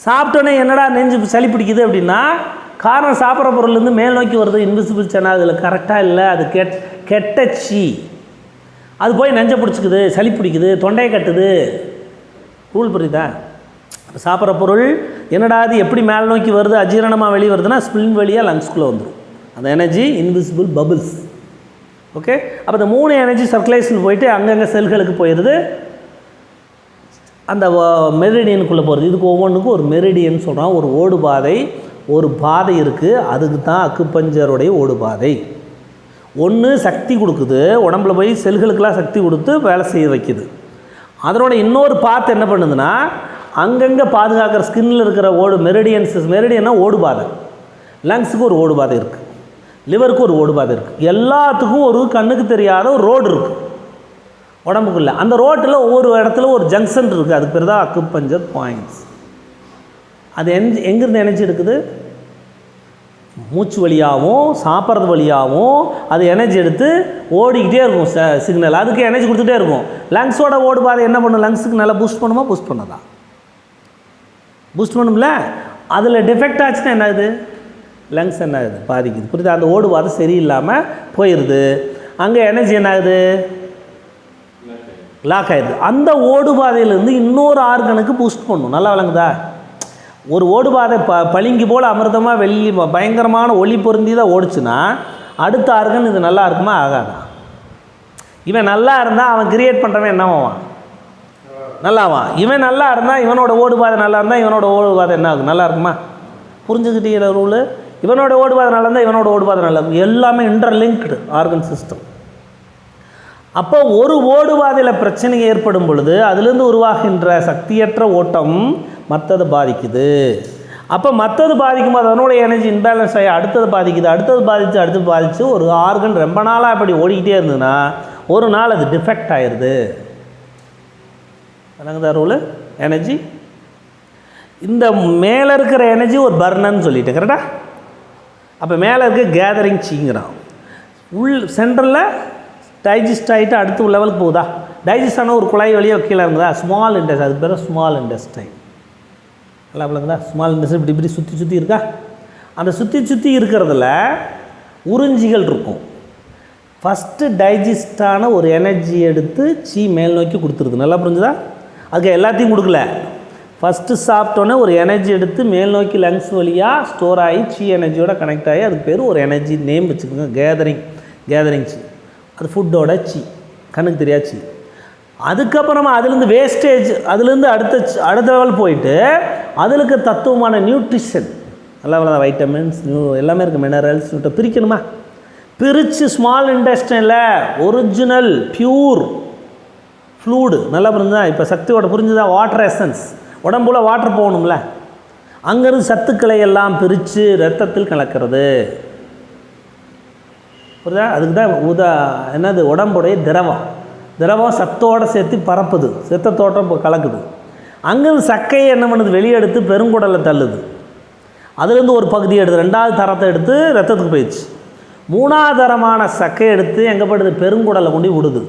சாப்பிட்டோன்னே என்னடா நெஞ்சு சளி பிடிக்குது அப்படின்னா காரணம் சாப்பிட்ற பொருள்லேருந்து மேல் நோக்கி வருது, இன்விசிபிள் சேனல் அதில் கரெக்டாக இல்லை, அது கெட்டச்சி, அது போய் நெஞ்சை பிடிச்சிக்குது, சளி பிடிக்குது, தொண்டையை கட்டுது. ரூல் புரியுதா? சாப்பிட்ற பொருள் என்னடா அது எப்படி மேல் நோக்கி வருது, அஜீரணமாக வெளியே வருதுன்னா ஸ்பிளின் வழியாக லங்ஸ்குள்ளே வந்துடும். அந்த எனர்ஜி இன்விசிபிள் பபிள்ஸ். ஓகே, அப்போ இந்த 3 எனர்ஜி சர்க்குலேஷன் போயிட்டு அங்கங்கே செல்களுக்கு போயிடுது, அந்த மெரிடியனுக்குள்ளே போகிறது. இதுக்கு ஒவ்வொன்றுக்கும் ஒரு மெரிடியன் சொல்கிறான், ஒரு ஓடு பாதை, ஒரு பாதை இருக்குது. அதுக்கு தான் அக்குபஞ்சருடைய ஓடு பாதை. ஒன்று சக்தி கொடுக்குது, உடம்புல போய் செல்களுக்கெல்லாம் சக்தி கொடுத்து வேலை செய்ய வைக்குது. அதனோட இன்னொரு பார்த்து என்ன பண்ணுதுன்னா, அங்கங்கே பாதுகாக்கிற ஸ்கின்னில் இருக்கிற ஓடு மெரிடியன்ஸ். மெரிடியன்னா ஓடு பாதை. லங்ஸுக்கு ஒரு ஓடு பாதை இருக்குது, லிவருக்கு ஒரு ஓடு பாதை இருக்குது, எல்லாத்துக்கும் ஒரு கண்ணுக்கு தெரியாத ஒரு ரோடு இருக்குது உடம்புக்குள்ளே. அந்த ரோட்டில் ஒவ்வொரு இடத்துல ஒரு ஜங்ஷன் இருக்குது, அதுக்கு பேர் தான் அக்குபஞ்சர் பாயிண்ட்ஸ். அது எங்கேருந்து எனர்ஜி எடுக்குது, மூச்சு வழியாகவும் சாப்பிட்றது வழியாகவும் அது எனர்ஜி எடுத்து ஓடிக்கிட்டே இருக்கும் சிக்னல், அதுக்கு எனர்ஜி கொடுத்துட்டே இருக்கும். லங்ஸோட ஓடு பாதை என்ன பண்ணும், லங்ஸுக்கு நல்லா பூஸ்ட் பண்ணுமா, பூஸ்ட் பண்ணதா, பூஸ்ட் பண்ணும்ல. அதில் டிஃபெக்ட் ஆச்சுன்னா என்ன ஆகுது, லங்ஸ் என்ன ஆகுது, பாதிக்குது. புரியுது? அந்த ஓடு பாதை சரியில்லாமல் போயிடுது, அங்கே எனர்ஜி என்ன ஆகுது, லாக் ஆகிடுது. அந்த ஓடு பாதையிலேருந்து இன்னொரு ஆர்கனுக்கு பூஸ்ட் பண்ணும். நல்லா விளங்குதா? ஒரு ஓடு பாதை பளிங்கு போல் அமிர்தமாக வெள்ளி பயங்கரமான ஒளி பொருந்தி தான் ஓடிச்சுன்னா அடுத்த ஆர்கன் இது நல்லா இருக்குமா, ஆகாதா? இவன் நல்லா இருந்தால் அவன் கிரியேட் பண்ணுறவன் என்னவான், நல்லாவான். இவன் நல்லா இருந்தால் இவனோட ஓடு பாதை நல்லா இருந்தால் இவனோட ஓடு பாதை என்ன ஆகும், நல்லா இருக்குமா? புரிஞ்சுக்கிட்டீங்களா ரூலு? இவனோட ஓடுபாதை நல்லா இருந்தால் இவனோட ஓடுபாதை நல்லா இருக்கும். எல்லாமே இன்டர்லிங்க்டு ஆர்கன் சிஸ்டம். அப்போ ஒரு ஓடுபாதையில் பிரச்சனை ஏற்படும் பொழுது அதிலிருந்து உருவாகின்ற சக்தியற்ற ஓட்டம் மற்றதை பாதிக்குது. அப்போ மற்றது பாதிக்கும் போது அதனுடைய எனர்ஜி இன்பேலன்ஸ் ஆகி அடுத்தது பாதிக்குது, அடுத்தது பாதித்து ஒரு ஆர்கன் ரொம்ப நாளாக அப்படி ஓடிக்கிட்டே இருந்ததுன்னா ஒரு நாள் அது டிஃபெக்ட் ஆயிடுது. அதாங்க ரூல். எனர்ஜி இந்த மேலே இருக்கிற எனர்ஜி ஒரு பர்னர்னு சொல்லிட்டு கரெக்டா. அப்போ மேலே இருக்க கேதரிங் சீங்கிறான். சென்ட்ரலில் டைஜஸ்ட் ஆகிட்டு அடுத்த லெவலுக்கு போகுதா. டைஜஸ்ட் ஆன ஒரு குழாய் வழியாக கீழே இருந்ததா ஸ்மால் இன்டெஸ்ட், அதுக்கு பேர் ஸ்மால் இன்டெஸ்டைன். நல்லா பிள்ளைங்களா. ஸ்மால் இன்டெஸ்டைன் இப்படி இப்படி சுற்றி இருக்கா. அந்த சுற்றி இருக்கிறதுல உறிஞ்சிகள் இருக்கும். ஃபஸ்ட்டு டைஜஸ்டான ஒரு எனர்ஜி எடுத்து மேல் நோக்கி கொடுத்துருது. நல்லா புரிஞ்சுதா. அதுக்கு எல்லாத்தையும் கொடுக்கல. ஃபஸ்ட்டு சாப்பிட்டோன்னே ஒரு எனர்ஜி எடுத்து மேல் நோக்கி லங்ஸ் வழியாக ஸ்டோர் ஆகி எனர்ஜியோட கனெக்ட் ஆகி அதுக்கு பேர் ஒரு எனர்ஜி நேம் வச்சுக்கோங்க, கேதரிங் அது ஃபுட்டோட கண்ணுக்கு தெரியாச்சு. அதுக்கப்புறமா அதுலேருந்து வேஸ்டேஜ், அதுலேருந்து அடுத்த லெவல் போயிட்டு அதுக்கு தத்துவமான நியூட்ரிஷன் நல்லா வைட்டமின்ஸ் எல்லாமே இருக்குது, மினரல்ஸ் பிரிக்கணுமா. பிரித்து ஸ்மால் இன்டெஸ்டைனில் ஒரிஜினல் பியூர் ஃப்ளூடு நல்லா புரிஞ்சுதா. இப்போ சக்தியோட புரிஞ்சுதா. வாட்டர் எசன்ஸ், உடம்புல வாட்டர் போகணும்ல, அங்கேருந்து சத்துக்களை எல்லாம் பிரித்து ரத்தத்தில் கலக்கிறது புரியுதா. அதுக்கு தான் என்னது உடம்புடைய திரவம் சத்தோடு சேர்த்து பரப்புது, செத்தத்தோட்டம் கலக்குது. அங்கேருந்து சக்கையை என்ன பண்ணுது, வெளியே எடுத்து பெருங்குடலை தள்ளுது. அதுலேருந்து ஒரு பகுதியை எடுத்து ரெண்டாவது தரத்தை எடுத்து ரத்தத்துக்கு போயிடுச்சு. மூணாவது தரமான சக்கையை எடுத்து எங்கே போய்டுது, பெருங்குடலை கொண்டு விடுது.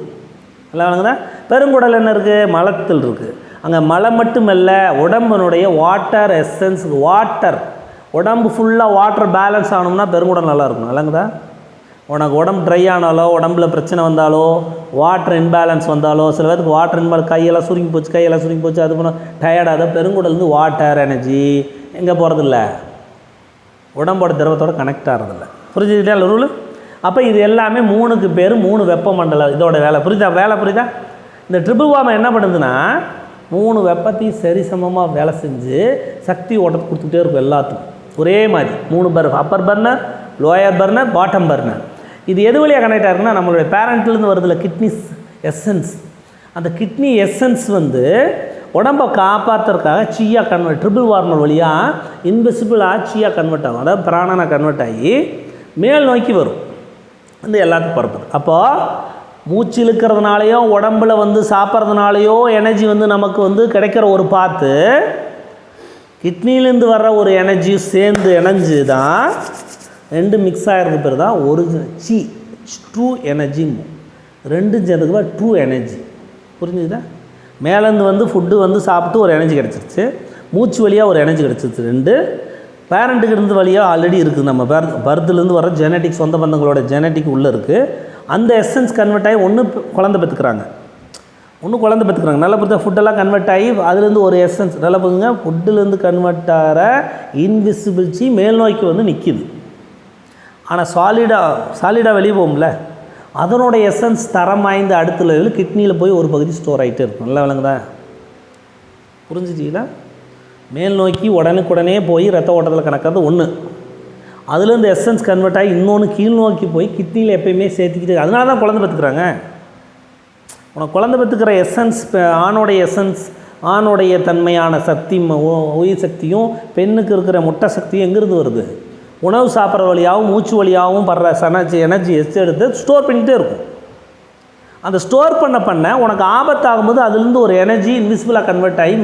இல்லைங்களா. பெருங்குடல் என்ன இருக்குது, மலத்தில் இருக்குது. அங்கே மலம் மட்டுமல்ல, உடம்பினுடைய வாட்டர் எசன்ஸ், உடம்பு ஃபுல்லாக வாட்டர் பேலன்ஸ் ஆகணும்னா பெருங்குடல் நல்லா இருக்கும். இல்லைங்களா. உனக்கு உடம்பு ட்ரை ஆனாலோ, உடம்புல பிரச்சனை வந்தாலோ, வாட்டர் இன்பேலன்ஸ் வந்தாலோ, சில பேருக்கு வாட்டர் இன்பேலன்ஸ் கையெல்லாம் சுருங்கி போச்சு, அது பண்ண டயர்டாக பெருங்குடலேருந்து வாட்டர் எனர்ஜி எங்கே போகிறதில்ல, உடம்போட திரவத்தோடு கனெக்ட் ஆகிறதில்ல. புரிஞ்சுக்கிட்டா ரூல். அப்போ இது எல்லாமே 3க்கு பேர் 3 வெப்பமண்டலம் இதோட வேலை. புரியுதா. இந்த ட்ரிபிள் வார்மர் என்ன பண்ணுதுன்னா 3 வெப்பத்தையும் சரிசமமாக வேலை செஞ்சு சக்தி ஓட்டத்தை கொடுத்துக்கிட்டே இருக்கும் எல்லாத்துக்கும் ஒரே மாதிரி. 3 burner, upper burner, lower burner, bottom burner. இது எது வழியாக கனெக்ட் ஆகிருக்குன்னா நம்மளுடைய பேரண்ட்லேருந்து வருதில்ல கிட்னி எசன்ஸ். அந்த கிட்னி எசன்ஸ் உடம்பை காப்பாற்றுறதுக்காக ட்ரிபிள் வார்மர் வழியாக இன்விசிபிளாக கன்வெர்ட் ஆகும். அதாவது பிராணனாக கன்வெர்ட் ஆகி மேல் நோக்கி வரும், எல்லாத்துக்கும் பரப்புது. அப்போது மூச்சு இழுக்கிறதுனாலையோ உடம்பில் சாப்பிட்றதுனாலையோ எனர்ஜி நமக்கு கிடைக்கிற ஒரு பாத்து கிட்னிலேருந்து வர்ற ஒரு எனர்ஜியும் சேர்ந்து இணைஞ்சு தான் 2 மிக்ஸ் ஆகிறது பேர் தான் ஒரிஜினல் ட்ரூ எனர்ஜின்னு. 2 சேர்ந்துக்கு ட்ரூ எனர்ஜி. புரிஞ்சுதா. மேலேருந்து ஃபுட்டு சாப்பிட்டு ஒரு எனர்ஜி கிடச்சிருச்சு, மூச்சு வழியாக ஒரு எனர்ஜி கிடச்சிருச்சு. 2 பேரண்ட்டுக்கு இருந்து வழியாக ஆல்ரெடி இருக்குது. நம்ம பர்த்லேருந்து வர ஜெனட்டிக், சொந்த பந்தங்களோட ஜெனட்டிக் உள்ளே இருக்குது. அந்த எசன்ஸ் கன்வெர்ட் ஆகி ஒன்று குழந்தை பெற்றுக்கிறாங்க. நல்லா புரிஞ்சா. ஃபுட்டெல்லாம் கன்வெர்ட் ஆகி அதுலேருந்து ஒரு எசன்ஸ் நல்லா புரிஞ்சுங்க. ஃபுட்டுலேருந்து கன்வெர்ட் ஆகிற இன்விசிபிலிட்டி மேல் நோக்கி நிற்கிது. ஆனால் சாலிடாக வெளியே போகும்ல, அதனோட எசன்ஸ் தரம் வாய்ந்த அடுத்த லெவலில் கிட்னியில் போய் ஒரு பகுதி ஸ்டோர் ஆகிட்டே இருக்கும். நல்லா விளங்குதா. புரிஞ்சுச்சிங்களா. மேல் நோக்கி உடனுக்குடனே போய் ரத்த ஓட்டத்தில் கணக்கிறது ஒன்று. அதுலேருந்து எசன்ஸ் கன்வெர்ட் ஆகி இன்னொன்று கீழ் நோக்கி போய் கிட்னியில் எப்பயுமே சேர்த்துக்கிட்டு, அதனால தான் குழந்தை பெற்றுக்கிறாங்க. உனக்கு குழந்தை பெற்றுக்கிற எசன்ஸ், ஆணோடைய எசன்ஸ், ஆணுடைய தன்மையான சக்தி உயிர் சக்தியும் பெண்ணுக்கு இருக்கிற முட்டை சக்தியும் எங்கேருந்து வருது, உணவு சாப்பிட்ற வழியாகவும் மூச்சு வழியாகவும் படுற எனர்ஜி எடுத்து ஸ்டோர் பண்ணிகிட்டே இருக்கும். அந்த ஸ்டோர் பண்ண உனக்கு ஆபத்தாகும்போது அதுலேருந்து ஒரு எனர்ஜி இன்விசிபிளாக கன்வெர்ட் ஆகி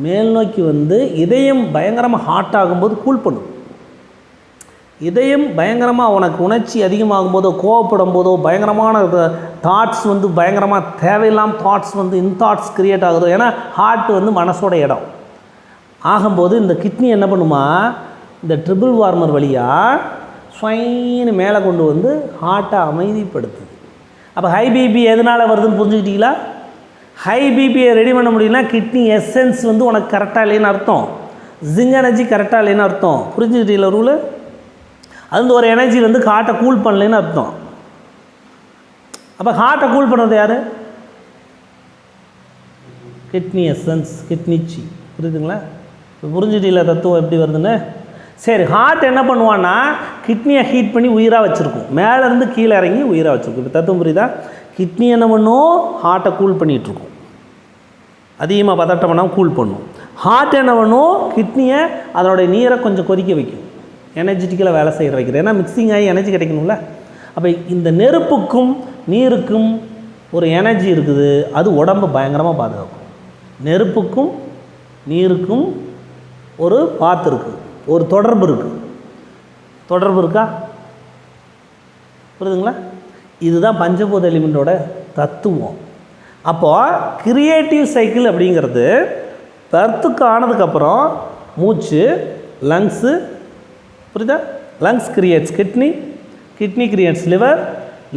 மேல் நோக்கி இதயம் பயங்கரமாக ஹாட் ஆகும்போது கூல் பண்ணும். இதயம் பயங்கரமாக உனக்கு உணர்ச்சி அதிகமாகும் போதோ, கோவப்படும் போதோ, பயங்கரமான தாட்ஸ் பயங்கரமாக தேவையில்லாமல் தாட்ஸ் இன்தாட்ஸ் க்ரியேட் ஆகுதோ. ஏன்னா ஹார்ட் மனசோட இடம் ஆகும்போது இந்த கிட்னி என்ன பண்ணுமா, இந்த ட்ரிபிள் வார்மர் வழியாக ஸ்வைன்னு மேலே கொண்டு ஹார்ட்டை அமைதிப்படுத்துது. அப்போ ஹை பிபி எதனால் வருதுன்னு புரிஞ்சுக்கிட்டீங்களா. ஹை பிபியை ரெடி பண்ண முடியும்னா கிட்னி எசன்ஸ் உனக்கு கரெக்டாக இல்லைன்னு அர்த்தம், ஜிங்க் எனர்ஜி கரெக்டாக இல்லைன்னு அர்த்தம். புரிஞ்சுக்கிட்டீங்களா ரூலு. அது ஒரு எனர்ஜி ஹார்ட்டை கூல் பண்ணலைன்னு அர்த்தம். அப்போ ஹார்ட்டை கூல் பண்ணுறது யார், கிட்னி எசன்ஸ், கிட்னி புரியுதுங்களா. இப்போ புரிஞ்சுட்டீங்களா தத்துவம் எப்படி வருதுன்னு. சரி, ஹார்ட் என்ன பண்ணுவான்னா கிட்னியை ஹீட் பண்ணி உயிராக வச்சுருக்கும், மேலேருந்து கீழே இறங்கி உயிராக வச்சுருக்கும். இப்போ தத்துவம் புரியுதா? கிட்னி என்ன பண்ணும்? ஹார்ட்டை கூல் பண்ணிகிட்ருக்கும், அதிகமாக பதட்டம் பண்ணாமல் கூல் பண்ணும். ஹார்ட் என்ன பண்ணும்? கிட்னியை அதனுடைய நீரை கொஞ்சம் கொதிக்க வைக்கும், எனர்ஜெட்டிக்கலாக வேலை செய்கிற வைக்கிறது. ஏன்னா மிக்சிங் ஆகி எனர்ஜி கிடைக்கணும்ல. அப்போ இந்த நெருப்புக்கும் நீருக்கும் ஒரு எனர்ஜி இருக்குது, அது உடம்பை பயங்கரமாக பாதுகாக்கும். நெருப்புக்கும் நீருக்கும் ஒரு பாத்து இருக்குது, ஒரு தொடர்பு இருக்குது. தொடர்பு இருக்கா? புரியுதுங்களா? இதுதான் பஞ்சபூத எலிமெண்ட்டோட தத்துவம். அப்போது கிரியேட்டிவ் சைக்கிள் அப்படிங்கிறது பர்த்துக்கு ஆனதுக்கப்புறம் மூச்சு, லங்ஸு, புரியுதா? Lungs creates kidney, kidney creates liver,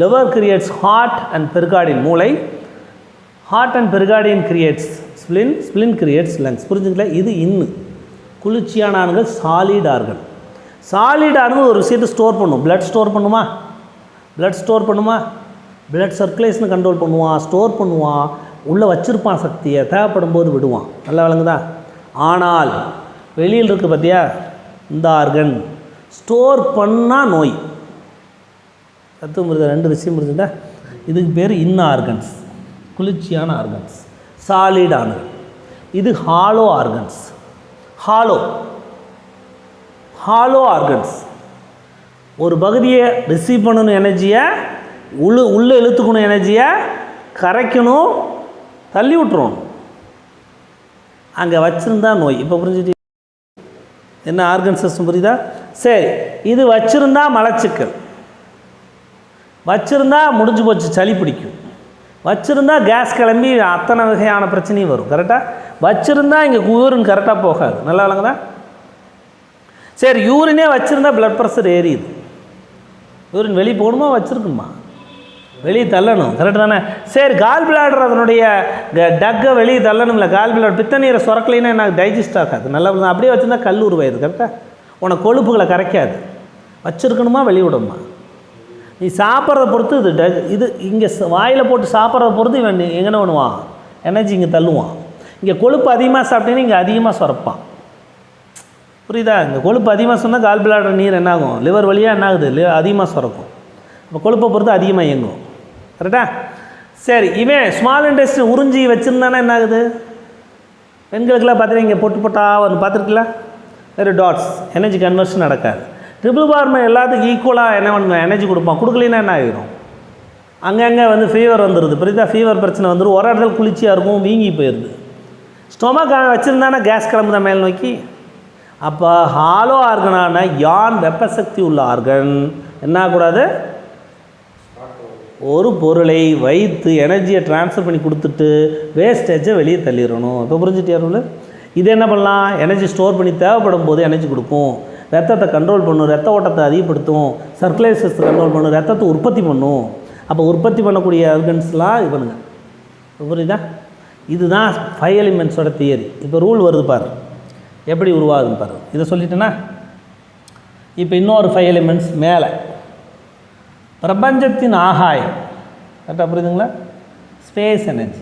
liver creates heart and pericardium மூளை, heart and pericardium creates spleen, spleen creates lungs. புரிஞ்சுங்களா? இது குளிர்ச்சியான ஆண்கள் சாலிட் ஆர்கன். சாலிட் ஆர்கன் ஒரு விஷயத்தை ஸ்டோர் பண்ணும். பிளட் ஸ்டோர் பண்ணுமா? பிளட் ஸ்டோர் பண்ணுமா? பிளட் சர்க்குலேஷனை கண்ட்ரோல் பண்ணுவான், ஸ்டோர் பண்ணுவான், உள்ளே வச்சிருப்பான் சக்தியை, தேவைப்படும் போது விடுவான். நல்லா விளங்குதா? ஆனால் வெளியில் இருக்குது பார்த்தியா இந்த ஆர்கன், ஸ்டோர் பண்ணால் நோய். தத்துவம் புரியுதா? ரெண்டு விஷயம் புரிஞ்சுதா? இதுக்கு பேர் இன் ஆர்கன்ஸ், குளிர்ச்சியான ஆர்கன்ஸ். Solid organ. இது ஹாலோ ஆர்கன்ஸ். ஹாலோ ஆர்கன்ஸ் ஒரு பகுதியை ரிசீவ் பண்ணணும், எனர்ஜியை உள்ளே இழுத்துக்கணும், எனர்ஜியை கரைக்கணும், தள்ளி விட்டுரும், அங்கே வச்சுருந்தா நோய். இப்போ புரிஞ்சுட்டு என்ன ஆர்கன் சிஸ்டம் புரியுதா? சரி, இது வச்சுருந்தா மலச்சிக்கல், வச்சுருந்தா முடிஞ்சு போச்சு சளி பிடிக்கும், வச்சுருந்தா கேஸ் கிளம்பி அத்தனை வகையான பிரச்சனையும் வரும். கரெக்டாக வச்சுருந்தா இங்கே யூரின் கரெக்டாக போகாது. நல்லா விளங்குதா? சரி, யூரினே வச்சுருந்தா பிளட் ப்ரெஷர் ஏறியுது. யூரின் வெளியே போகணுமா வச்சுருக்குமா? வெளியே தள்ளணும். கரெக்டு தானே? சரி, கால் பிளாடர் அதனுடைய டக்கை வெளியே தள்ளணும்ல. கால் பிளாடர் பித்த நீரை சுரக்கலைன்னா எனக்கு டைஜஸ்ட் ஆகாது. நல்லா அப்படியே வச்சுருந்தா கல் உருவாயிருது. கரெக்டாக உனக்கு கொழுப்புகளை கரைக்காது. வச்சுருக்கணுமா வெளியே விடணுமா? நீ சாப்பிட்றத பொறுத்து இது இங்கே வாயில் போட்டு சாப்பிட்றத பொறுத்து இவன் எங்கே பண்ணுவான்? எனர்ஜி இங்கே தள்ளுவான். இங்கே கொழுப்பு அதிகமாக சாப்பிட்டேன்னா இங்கே அதிகமாக சுரப்பான். புரியுதா? இங்கே கொழுப்பு அதிகமாக சொன்னால் கால் பிளாடர் நீர் என்னாகும்? லிவர் வழியாக என்ன ஆகுது? அதிகமாக சுரக்கும். இப்போ கொழுப்பை பொறுத்து அதிகமாக இயங்கும். கரெக்டா? சரி, இவன் ஸ்மால் இன்டெஸ்டைன் உறிஞ்சி வச்சுருந்தானே என்ன ஆகுது? பெண்களுக்கெல்லாம் பார்த்தீங்கன்னா இங்கே பொட்டு பொட்டாக ஒன்று பார்த்துருக்குல்ல, வேறு டாட்ஸ், எனர்ஜி கன்வர்ஷன் நடக்காது. ட்ரிபிள் பார்மன் எல்லாத்துக்கும் ஈக்குவலாக என்ன பண்ணுவேன்? எனர்ஜி கொடுப்பான். கொடுக்கலன்னா என்ன ஆகிடும்? அங்கங்கே ஃபீவர் வந்துடுது. புரியுதா? ஃபீவர் பிரச்சனை வந்துடும். ஒரு இடத்துல குளிர்ச்சியாக இருக்கும், வீங்கி போயிடுது. ஸ்டொமக் வச்சுருந்தானே கேஸ் கிளம்புதான் மேல் நோக்கி. அப்போ ஹாலோ ஆர்கனான யான் வெப்ப சக்தி உள்ள ஆர்கன் என்ன ஆகக்கூடாது? ஒரு பொருளை வைத்து எனர்ஜியை ட்ரான்ஸ்ஃபர் பண்ணி கொடுத்துட்டு வேஸ்டேஜை வெளியே தள்ளிடணும். இப்போ புரிஞ்சுட்டியாருல? இது என்ன பண்ணலாம்? எனர்ஜி ஸ்டோர் பண்ணி தேவைப்படும் போது எனர்ஜி கொடுக்கும், ரத்தத்தை கண்ட்ரோல் பண்ணும், ரத்த ஓட்டத்தை அதிகப்படுத்தும், சர்க்குலேஷன்ஸை கண்ட்ரோல் பண்ணும், ரத்தத்தை உற்பத்தி பண்ணும். அப்போ உற்பத்தி பண்ணக்கூடிய ஆர்கன்ஸ்லாம் இது பண்ணுங்க. புரியுதா? இதுதான் 5 எலிமெண்ட்ஸோட தியரி. இப்போ ரூல் வருது பாரு, எப்படி உருவாகுதுன்னு பாரு. இதை சொல்லிட்டேன்னா இப்போ இன்னொரு 5 எலிமெண்ட்ஸ் மேலே. பிரபஞ்சத்தின் ஆகாயம், கரெக்டாக புரியுதுங்களா? Space energy.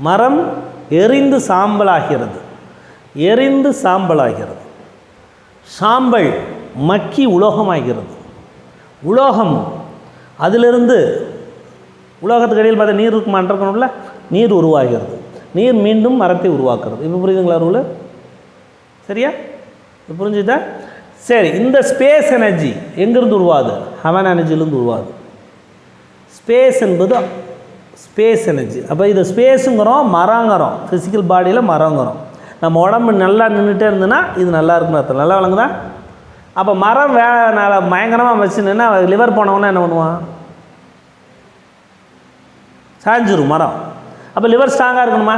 மரம் எரிந்து சாம்பலாகிறது, சாம்பல் மக்கி உலோகமாகிறது, உலோகம் அதிலிருந்து உலோகத்துக்கு இடையில் பார்த்தா நீர் இருக்கணும்ல, நீர் உருவாகிறது, நீர் மீண்டும் மரத்தை உருவாக்குறது. இப்போ புரியுதுங்களா ரூலு? சரியா? இப்போ புரிஞ்சுதா? சரி, இந்த ஸ்பேஸ் எனர்ஜி எங்கேருந்து உருவாது? ஹெவன் எனர்ஜிலேருந்து உருவாது. ஸ்பேஸ் என்பது ஸ்பேஸ் எனர்ஜி. அப்போ இது ஸ்பேஸுங்கிறோம், மரங்கிறோம், ஃபிசிக்கல் பாடியில் மரங்கிறோம். நம்ம உடம்பு நல்லா நின்றுட்டே இருந்ததுன்னா இது நல்லா இருக்குன்னு அர்த்தம். நல்லா வழங்குதா? அப்போ மரம் நல்லா பயங்கரமாக வச்சுன்னா லிவர் போனவொன்னே என்ன பண்ணுவான்? சாஞ்சிரும் மரம். அப்போ லிவர் ஸ்ட்ராங்காக இருக்கணுமா?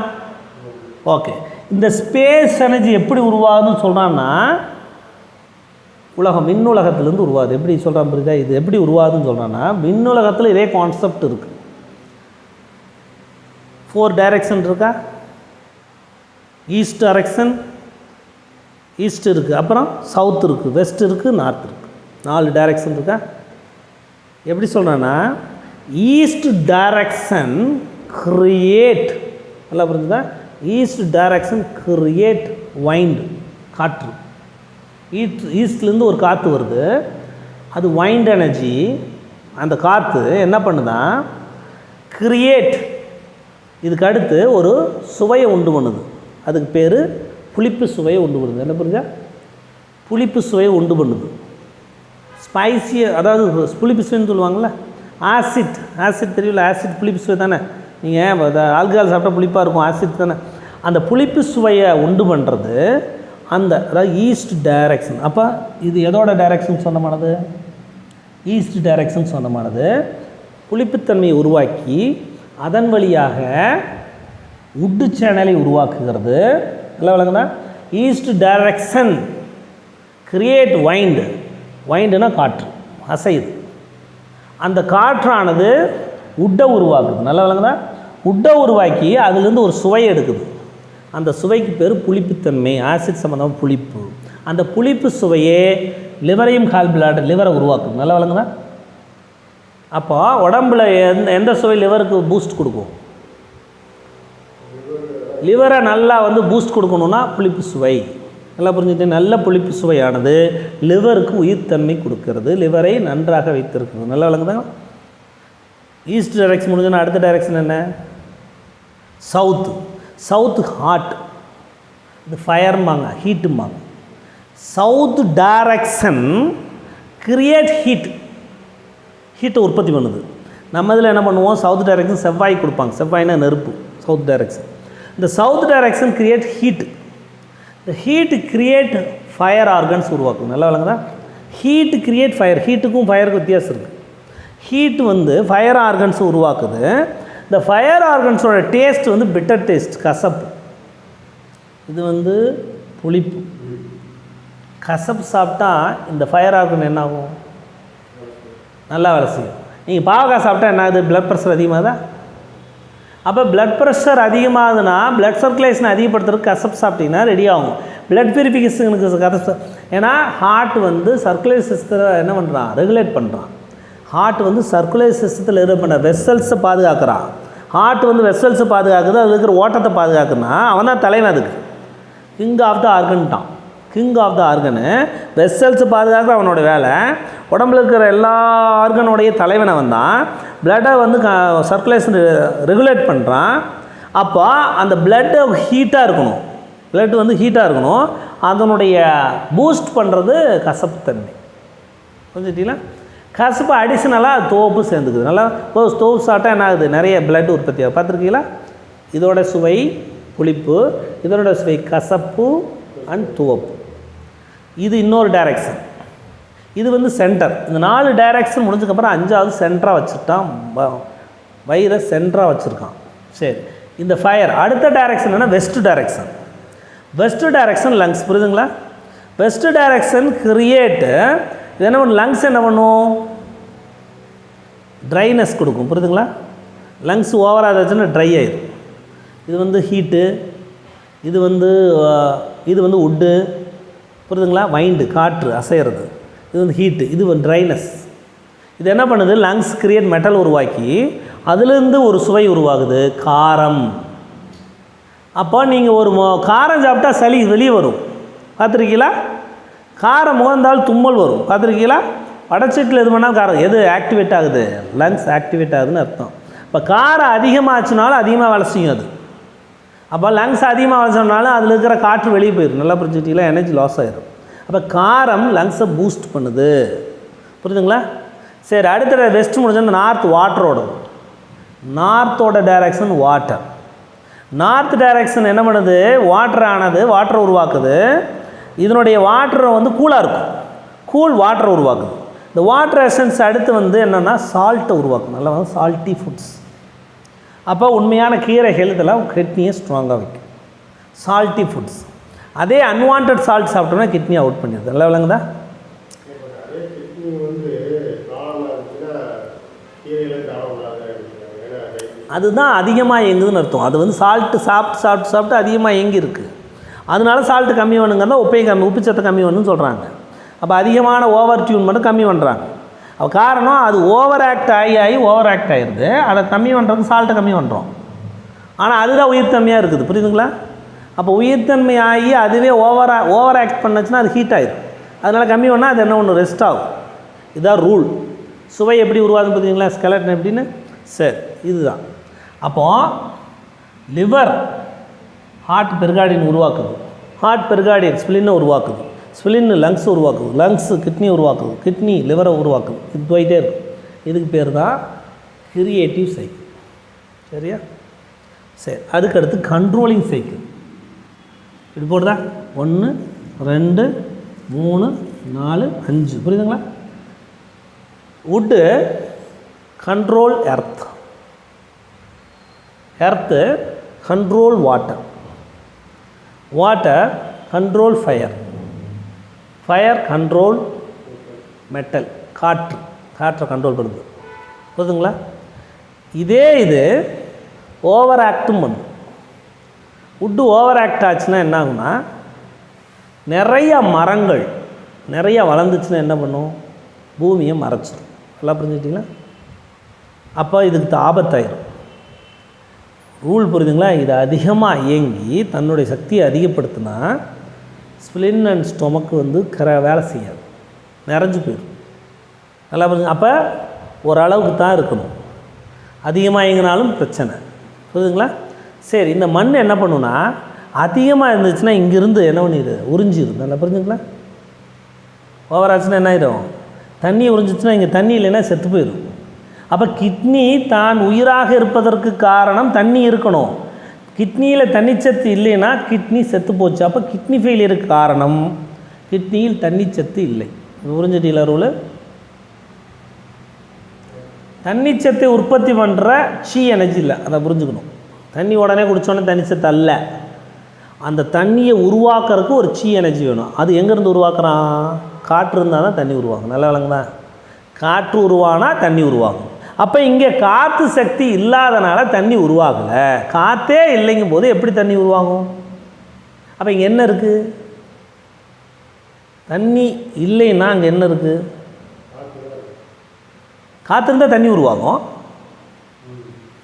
ஓகே. இந்த ஸ்பேஸ் எனர்ஜி எப்படி உருவாகுதுன்னு சொல்கிறான்னா, உலகம் மின்னுலகத்துலேருந்து உருவாகுது. எப்படி சொல்கிறான் புரியுதா? இது எப்படி உருவாகுதுன்னு சொல்கிறான்னா, மின்னுலகத்தில் இதே கான்செப்ட் இருக்குது. 4 டைரக்ஷன் இருக்கா? ஈஸ்ட் டைரக்ஷன், ஈஸ்ட் இருக்குது, அப்புறம் சவுத் இருக்குது, வெஸ்ட் இருக்குது, நார்த் இருக்குது. 4 டைரக்ஷன் இருக்கா? எப்படி சொல்கிறேன்னா, ஈஸ்ட் டைரக்ஷன் கிரியேட், நல்லா புரிஞ்சுதா? ஈஸ்ட் டைரக்ஷன் கிரியேட் வைண்ட், காற்று. ஈஸ்ட்லேருந்து ஒரு காற்று வருது, அது வைண்ட் எனர்ஜி. அந்த காற்று என்ன பண்ணுதான், கிரியேட், இதுக்கு அடுத்து ஒரு சுவையை உண்டு பண்ணுது. அதுக்கு பேர் புளிப்பு சுவையை உண்டு பண்ணுது. என்ன புரிஞ்சா, புளிப்பு சுவையை உண்டு பண்ணுது. ஸ்பைசி, அதாவது புளிப்பு சுவைன்னு சொல்லுவாங்கள்ல, ஆசிட் தெரியல, ஆசிட் புளிப்பு சுவை தானே. நீங்கள் ஆல்கஹால் சாப்பிட்டா புளிப்பாக இருக்கும், ஆசிட் தானே. அந்த புளிப்பு சுவையை உண்டு பண்ணுறது அந்த, அதாவது ஈஸ்ட் டைரக்ஷன். அப்போ இது எதோட டைரக்ஷன் சொந்தமானது, ஈஸ்ட் டைரக்ஷன் சொந்தமானது. புளிப்புத்தன்மையை உருவாக்கி அதன் வழியாக உட்டு சேனலை உருவாக்குகிறது. நல்லா விளங்குதா? East direction create wind. வைண்டுனா காற்று, அசையுது. அந்த காற்றானது உட்டை உருவாக்குது. நல்லா விளங்குதா? உட்டை உருவாக்கி அதுலேருந்து ஒரு சுவையை எடுக்குது. அந்த சுவைக்கு பேர் புளிப்புத்தன்மை, ஆசிட் சம்மந்தமாக புளிப்பு. அந்த புளிப்பு சுவையே லிவரையும் கால் பிளாட், லிவரை உருவாக்கும். நல்லா விளங்குதா? அப்போ உடம்புல எந்த சுவை லிவருக்கு பூஸ்ட் கொடுக்கும்? லிவரை நல்லா பூஸ்ட் கொடுக்கணுன்னா புளிப்பு சுவை. நல்லா புரிஞ்சுட்டு, நல்ல புளிப்பு சுவையானது லிவருக்கு உயிர்த்தன்மை கொடுக்கறது, லிவரை நன்றாக வைத்திருக்கிறது. நல்லா விளங்குதா? ஈஸ்ட் டைரக்ஷன் முடிஞ்சோன்னா அடுத்த டைரக்ஷன் என்ன, சவுத்து ஹாட், இது ஃபயர்மாங்க, ஹீட்டுமாங்க. சவுத் டைரக்ஷன் கிரியேட் ஹீட்டை உற்பத்தி பண்ணுது. நம்ம இதில் என்ன பண்ணுவோம், சவுத் டைரக்ஷன் செவ்வாய் கொடுப்பாங்க. செவ்வாய்னா நெருப்பு, சவுத் டைரக்ஷன். இந்த சவுத் டைரக்ஷன் கிரியேட் ஹீட். இந்த ஹீட் கிரியேட் ஃபயர் ஆர்கன்ஸ் உருவாக்கும். நல்லா விளங்குதா? Heat create fire. ஹீட்டுக்கும் ஃபயருக்கும் வித்தியாசம் இருக்குது. ஹீட்டு ஃபயர் ஆர்கன்ஸ் உருவாக்குது. இந்த ஃபயர் ஆர்கன்ஸோட டேஸ்ட் பிட்டர் டேஸ்ட், கசப்பு. இது புளிப்பு. கசப்பு சாப்பிட்டா இந்த ஃபயர் ஆர்கன் என்ன ஆகும், நல்லா வேலை செய்யும். நீங்கள் பாவக்காய் சாப்பிட்டா என்ன ஆகுது, ப்ளட் ப்ரெஷர் அதிகமாகுதா? அப்போ ப்ளட் ப்ரெஷர் அதிகமாகுதுன்னா ப்ளட் சர்க்குலேஷனை அதிகப்படுத்துறதுக்கு கசப்பு சாப்பிட்டீங்கன்னா ரெடி ஆகும். ப்ளட் பியூரிஃபிகேஷனுக்கு கசப்பு. ஏன்னா ஹார்ட் சர்க்குலேஷன் சிஸ்டத்தை என்ன பண்ணுறான், ரெகுலேட் பண்ணுறான். ஹார்ட் சர்க்குலேஷன் சிஸ்டத்தில் இருக்கிற வெசல்ஸை பாதுகாக்கிறான். ஹார்ட் வெசல்ஸை பாதுகாக்குது, அது இருக்கிற ஓட்டத்தை பாதுகாக்குன்னா அவன் தான் தலைவன். அதுக்கு கிங் ஆஃப் த ஆர்கன்ட்டான். கிங் ஆஃப் த ஆர்கனு வெசல்ஸை பாதுகாக்கிற அவனோட வேலை. உடம்புல இருக்கிற எல்லா ஆர்கனோடைய தலைவனை வந்தான். பிளட்டை சர்க்குலேஷன் ரெகுலேட் பண்ணுறான். அப்போ அந்த பிளட்டு ஹீட்டாக இருக்கணும். பிளட்டு ஹீட்டாக இருக்கணும். அதனுடைய பூஸ்ட் பண்ணுறது கசப்பு தன்மை. புரிஞ்சுட்டீங்களா? கசப்பு அடிஷ்னலாக துவப்பு சேர்ந்துக்குது. நல்லா துவப்பு சாப்பிட்டா என்ன ஆகுது, நிறைய பிளட் உற்பத்தி ஆகும். பார்த்துருக்கீங்களா? இதோட சுவை புளிப்பு, இதோட சுவை கசப்பு அண்ட் துவப்பு. இது இன்னொரு டைரக்ஷன். இது சென்டர். இந்த 4 டைரக்ஷன் முடிஞ்சதுக்கப்புறம் 5வது சென்டராக வச்சுட்டான். வயிறை சென்டராக வச்சுருக்கான். சரி, இந்த ஃபயர் அடுத்த டைரக்ஷன் என்ன, west direction. West direction lungs. புரியுதுங்களா? வெஸ்ட் டைரக்ஷன் கிரியேட்டு இது என்ன பண்ணும், லங்ஸ் என்ன பண்ணும், ட்ரைனஸ் கொடுக்கும். புரியுதுங்களா? லங்ஸ் ஓவராக இருந்துச்சுன்னா ட்ரை ஆயிடும். இது ஹீட்டு, இது உட்டு. புரியுதுங்களா? வைண்டு, காற்று அசைகிறது. இது ஹீட்டு, இது ட்ரைனஸ். இது என்ன பண்ணுது, லங்ஸ் கிரியேட் மெட்டல் உருவாக்கி அதுலேருந்து ஒரு சுவை உருவாகுது, காரம். அப்போ நீங்கள் ஒரு காரம் சாப்பிட்டா சளி வெளியே வரும். பார்த்துருக்கீங்களா? காரம் முகந்தால் தும்மல் வரும். பார்த்துருக்கீங்களா? வடச்சீட்டில் எது பண்ணால் காரம் எது ஆக்டிவேட் ஆகுது, லங்ஸ் ஆக்டிவேட் ஆகுதுன்னு அர்த்தம். இப்போ காரம் அதிகமாகச்சுனாலும் அதிகமாக வேலை செய்யும் அது. அப்போ லங்ஸ் அதிகமாக வேலை செய்யணுனாலும் அதில் இருக்கிற காற்று வெளியே போயிடும். நல்லா புரிஞ்சுக்கிட்டீங்களா? எனர்ஜி லாஸ் ஆகிடும். அப்போ காரம் லங்ஸை பூஸ்ட் பண்ணுது. புரியுதுங்களா? சரி, அடுத்த வெஸ்ட் முடிஞ்சோன்னா நார்த் வாட்டரோட. நார்த்தோட டைரக்ஷன் வாட்டர். நார்த் டைரக்ஷன் என்ன பண்ணுது, வாட்டரை உருவாக்குது. இதனுடைய வாட்டரை கூலாக இருக்கும். கூல் வாட்டரை உருவாக்குது. இந்த வாட்டர் எசன்ஸ் அடுத்து என்னென்னா சால்ட்டை உருவாக்கும். நல்லா சால்ட்டி ஃபுட்ஸ். அப்போ உண்மையான கீரை ஹெல்த்தெல்லாம் கிட்னியை ஸ்ட்ராங்காக வைக்கும். Salty foods. அதே அன்வான்ட் சால்ட் சாப்பிட்டோம்னா கிட்னி அவுட் பண்ணிடுது. நல்லா விளங்குதா? அதுதான் அதிகமாக இயங்குதுன்னு அர்த்தம். அது சால்ட்டு சாப்பிட்டு அதிகமாக இயங்கி இருக்குது. அதனால சால்ட்டு கம்மி பண்ணுங்கன்னா உப்புச்சத்தை கம்மி பண்ணுன்னு சொல்கிறாங்க. அப்போ அதிகமான ஓவர் டியூன் மட்டும் கம்மி பண்ணுறாங்க. அப்போ காரணம் அது ஓவர் ஆக்ட் ஆகிடுது. அதை கம்மி பண்ணுறது சால்ட்டை கம்மி பண்ணுறோம். ஆனால் அதுதான் உயிர் தன்மையாக இருக்குது. புரியுதுங்களா? அப்போ உயிர்த்தன்மை ஆகி அதுவே ஓவர் ஆக்ட் பண்ணுச்சுன்னா அது ஹீட் ஆகிடும். அதனால் கம்மி பண்ணால் அது என்ன ஒன்று ரெஸ்ட் ஆகும். இதுதான் ரூல். சுவை எப்படி உருவாதுன்னு பார்த்தீங்களா, ஸ்கெலட்டன் எப்படின்னு. சரி, இதுதான். அப்போது லிவர் ஹார்ட் பெர்கார்டியன் உருவாக்குது, ஹார்ட் பெர்கார்டியன் ஸ்பிளினை உருவாக்குது, ஸ்பிளின் லங்ஸ் உருவாக்குது, லங்ஸ் கிட்னி உருவாக்குது, கிட்னி லிவரை உருவாக்குது. இது போயிட்டே இருக்கும். இதுக்கு பேர் தான் கிரியேட்டிவ் சைக்கிள். சரியா? சரி, அதுக்கடுத்து கண்ட்ரோலிங் சைக்கிள். இப்படி போடுதா, 1 2 3 4 5. புரியுதுங்களா? Wood control earth, earth control water, water control fire, fire control metal, காற்று, காற்றை கண்ட்ரோல் பண்ணுது. புரியுதுங்களா? இதே இது ஓவர் ஆக்டும் பண்ணும். வுட்டு ஓவர் ஆக்ட் ஆச்சுன்னா என்ன ஆகுனா, நிறையா மரங்கள் நிறையா வளர்ந்துச்சுன்னா என்ன பண்ணும், பூமியை மறைச்சிடும். எல்லாம் புரிஞ்சுக்கிட்டிங்களா? அப்போ இதுக்கு ஆபத்தாயிரும். ரூல் புரியுதுங்களா? இது அதிகமாக இயங்கி தன்னுடைய சக்தியை அதிகப்படுத்தினா ஸ்பிளின் அண்ட் ஸ்டொமக்கு வந்து வேலை செய்யாது, நிறைஞ்சு போயிடும். நல்லா புரிஞ்சு. அப்போ ஓரளவுக்கு தான் இருக்கணும், அதிகமாக இயங்கினாலும் பிரச்சனை. புரியுதுங்களா? சரி, இந்த மண் என்ன பண்ணுன்னா, அதிகமாக இருந்துச்சுன்னா இங்கேருந்து என்ன பண்ணிடுது, உறிஞ்சிடும். நல்லா புரிஞ்சுங்களா? ஓவர் ஆச்சுன்னா என்ன ஆகிடும், தண்ணி உறிஞ்சிச்சுன்னா இங்கே தண்ணி இல்லைன்னா செத்து போயிடும். அப்போ கிட்னி தான் உயிராக இருப்பதற்கு காரணம் தண்ணி இருக்கணும். கிட்னியில் தண்ணிச்சத்து இல்லைன்னா கிட்னி செத்து போச்சு. அப்போ கிட்னி ஃபெயிலியருக்கு காரணம் கிட்னியில் தண்ணிச்சத்து இல்லை. உறிஞ்சிட்டீங்களா ரூலு? தண்ணிச்சத்தை உற்பத்தி பண்ணுற சி எனர்ஜி இல்லை, அதை புரிஞ்சுக்கணும். தண்ணி உடனே குடித்தோடனே தண்ணிச்சத்து அல்ல, அந்த தண்ணியை உருவாக்குறதுக்கு ஒரு சி எனர்ஜி வேணும். அது எங்கேருந்து உருவாக்குறான், காற்று இருந்தால் தான் தண்ணி உருவாகும். நல்லா விளங்குதா? காற்று உருவானா தண்ணி உருவாகும். அப்போ இங்கே காற்று சக்தி இல்லாதனால தண்ணி உருவாகலை. காற்றே இல்லைங்கும் போது எப்படி தண்ணி உருவாகும்? அப்போ இங்கே என்ன இருக்குது, தண்ணி இல்லைன்னா அங்கே என்ன இருக்குது, காற்று இருந்தால் தண்ணி உருவாகும்,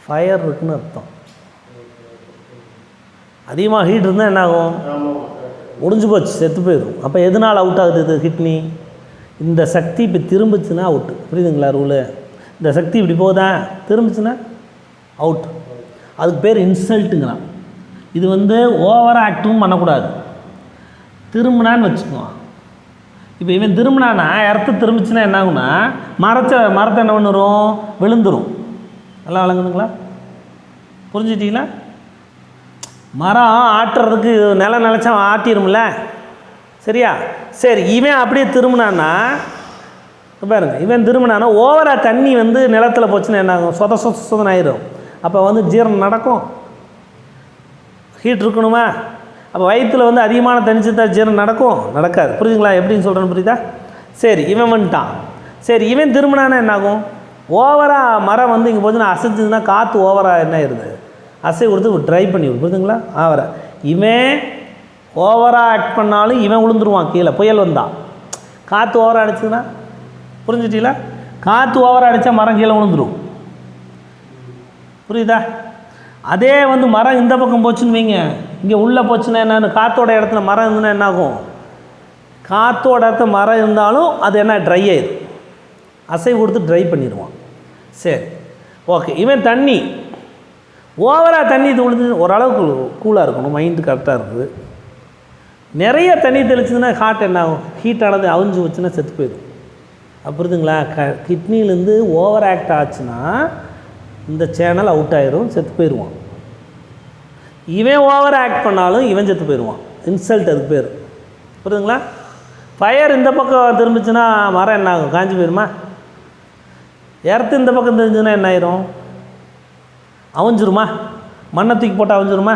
ஃபயர் இருக்குன்னு அர்த்தம். அதிகமாக ஹீட் இருந்தால் என்ன ஆகும், முடிஞ்சு போச்சு, செத்து போயிடும். அப்போ எதனால் அவுட் ஆகுது இது கிட்னி? இந்த சக்தி இப்போ திரும்பிச்சுன்னா அவுட்டு. புரியுதுங்களா ரூலு? இந்த சக்தி இப்படி போதா, திரும்பிச்சுன்னா அவுட். அதுக்கு பேர் இன்சல்ட்டுங்கிறான். இது வந்து ஓவர் ஆக்டும் பண்ணக்கூடாது. திரும்பினான்னு வச்சுக்குவோம். இப்போ இவன் திரும்பினான்னா இடத்து திரும்பிச்சுன்னா என்ன ஆகுனா, மரத்தை என்ன பண்ணுறோம், விழுந்துடும். நல்லா விளங்குதுங்களா? புரிஞ்சுட்டிங்களா? மரம் ஆட்டுறதுக்கு நிலம் நிலச்சா ஆட்டிடும்ல, சரியா? சரி, இவன் அப்படியே திரும்பினான்னா பாருங்க, இவன் திரும்பினான்னா ஓவராக தண்ணி வந்து நிலத்தில் போச்சுன்னா என்ன ஆகும், சொதன்னு ஆயிடும். அப்போ வந்து ஜீரணம் நடக்கும், ஹீட் இருக்கணுமா? அப்போ வயிற்றில் வந்து அதிகமான தண்ணிச்சத்தா ஜீரணம் நடக்கும், நடக்காது. புரியுதுங்களா எப்படின்னு சொல்கிறேன்னு? புரியுதா? சரி, இவன் வந்துட்டான். சரி, இவன் திரும்பினானா என்ன ஆகும், ஓவராக மரம் வந்து இங்கே போச்சுன்னா அசைஞ்சதுன்னா காற்று ஓவராக என்ன ஆயிடுது, அசை கொடுத்து ட்ரை பண்ணி விடும். புரியுதுங்களா? அவரை இவன் ஓவராக ஆக்ட் பண்ணாலும் இவன் விழுந்துருவான் கீழே. புயல் வந்தான், காற்று ஓவராக அடிச்சதுன்னா, புரிஞ்சுட்டீங்களா? காற்று ஓவராக அடித்தா மரம் கீழே விழுந்துடும். புரியுதா? அதே வந்து மரம் இந்த பக்கம் போச்சுன்னு வைங்க, இங்கே உள்ளே போச்சுன்னா என்னென்னு, காற்றோட இடத்துல மரம் இருந்துன்னா என்ன ஆகும், காற்றோட இடத்துல மரம் இருந்தாலும் அது என்ன ட்ரை ஆயிடும், அசை கொடுத்து ட்ரை பண்ணிடுவான். சரி, ஓகே. இவன் தண்ணி ஓவராக தண்ணி விழுந்து ஓரளவுக்கு கூலாக இருக்கணும், மைண்டு கரெக்டாக இருக்குது. நிறைய தண்ணி தெளிச்சதுன்னா ஹார்ட் என்ன ஆகும், ஹீட்டானது அவிஞ்சு வச்சுன்னா செத்து போயிடும். புரியுதுங்களா? கிட்னிலேருந்து ஓவர் ஆக்ட் ஆச்சுன்னா இந்த சேனல் அவுட் ஆயிரும், செத்து போயிடுவான். இவன் ஓவர் ஆக்ட் பண்ணாலும் இவன் செத்து போயிடுவான். இன்சல்ட் அதுக்கு பேர். புரியுதுங்களா? ஃபயர் இந்த பக்கம் திரும்பிச்சுன்னா மரம் என்ன ஆகும், காஞ்சி போயிடுமா? எர்த்து இந்த பக்கம் தெரிஞ்சுன்னா என்ன ஆயிரும், அவிஞ்சிருமா? மண்ணை தூக்கி போட்டால் அவிஞ்சிருமா?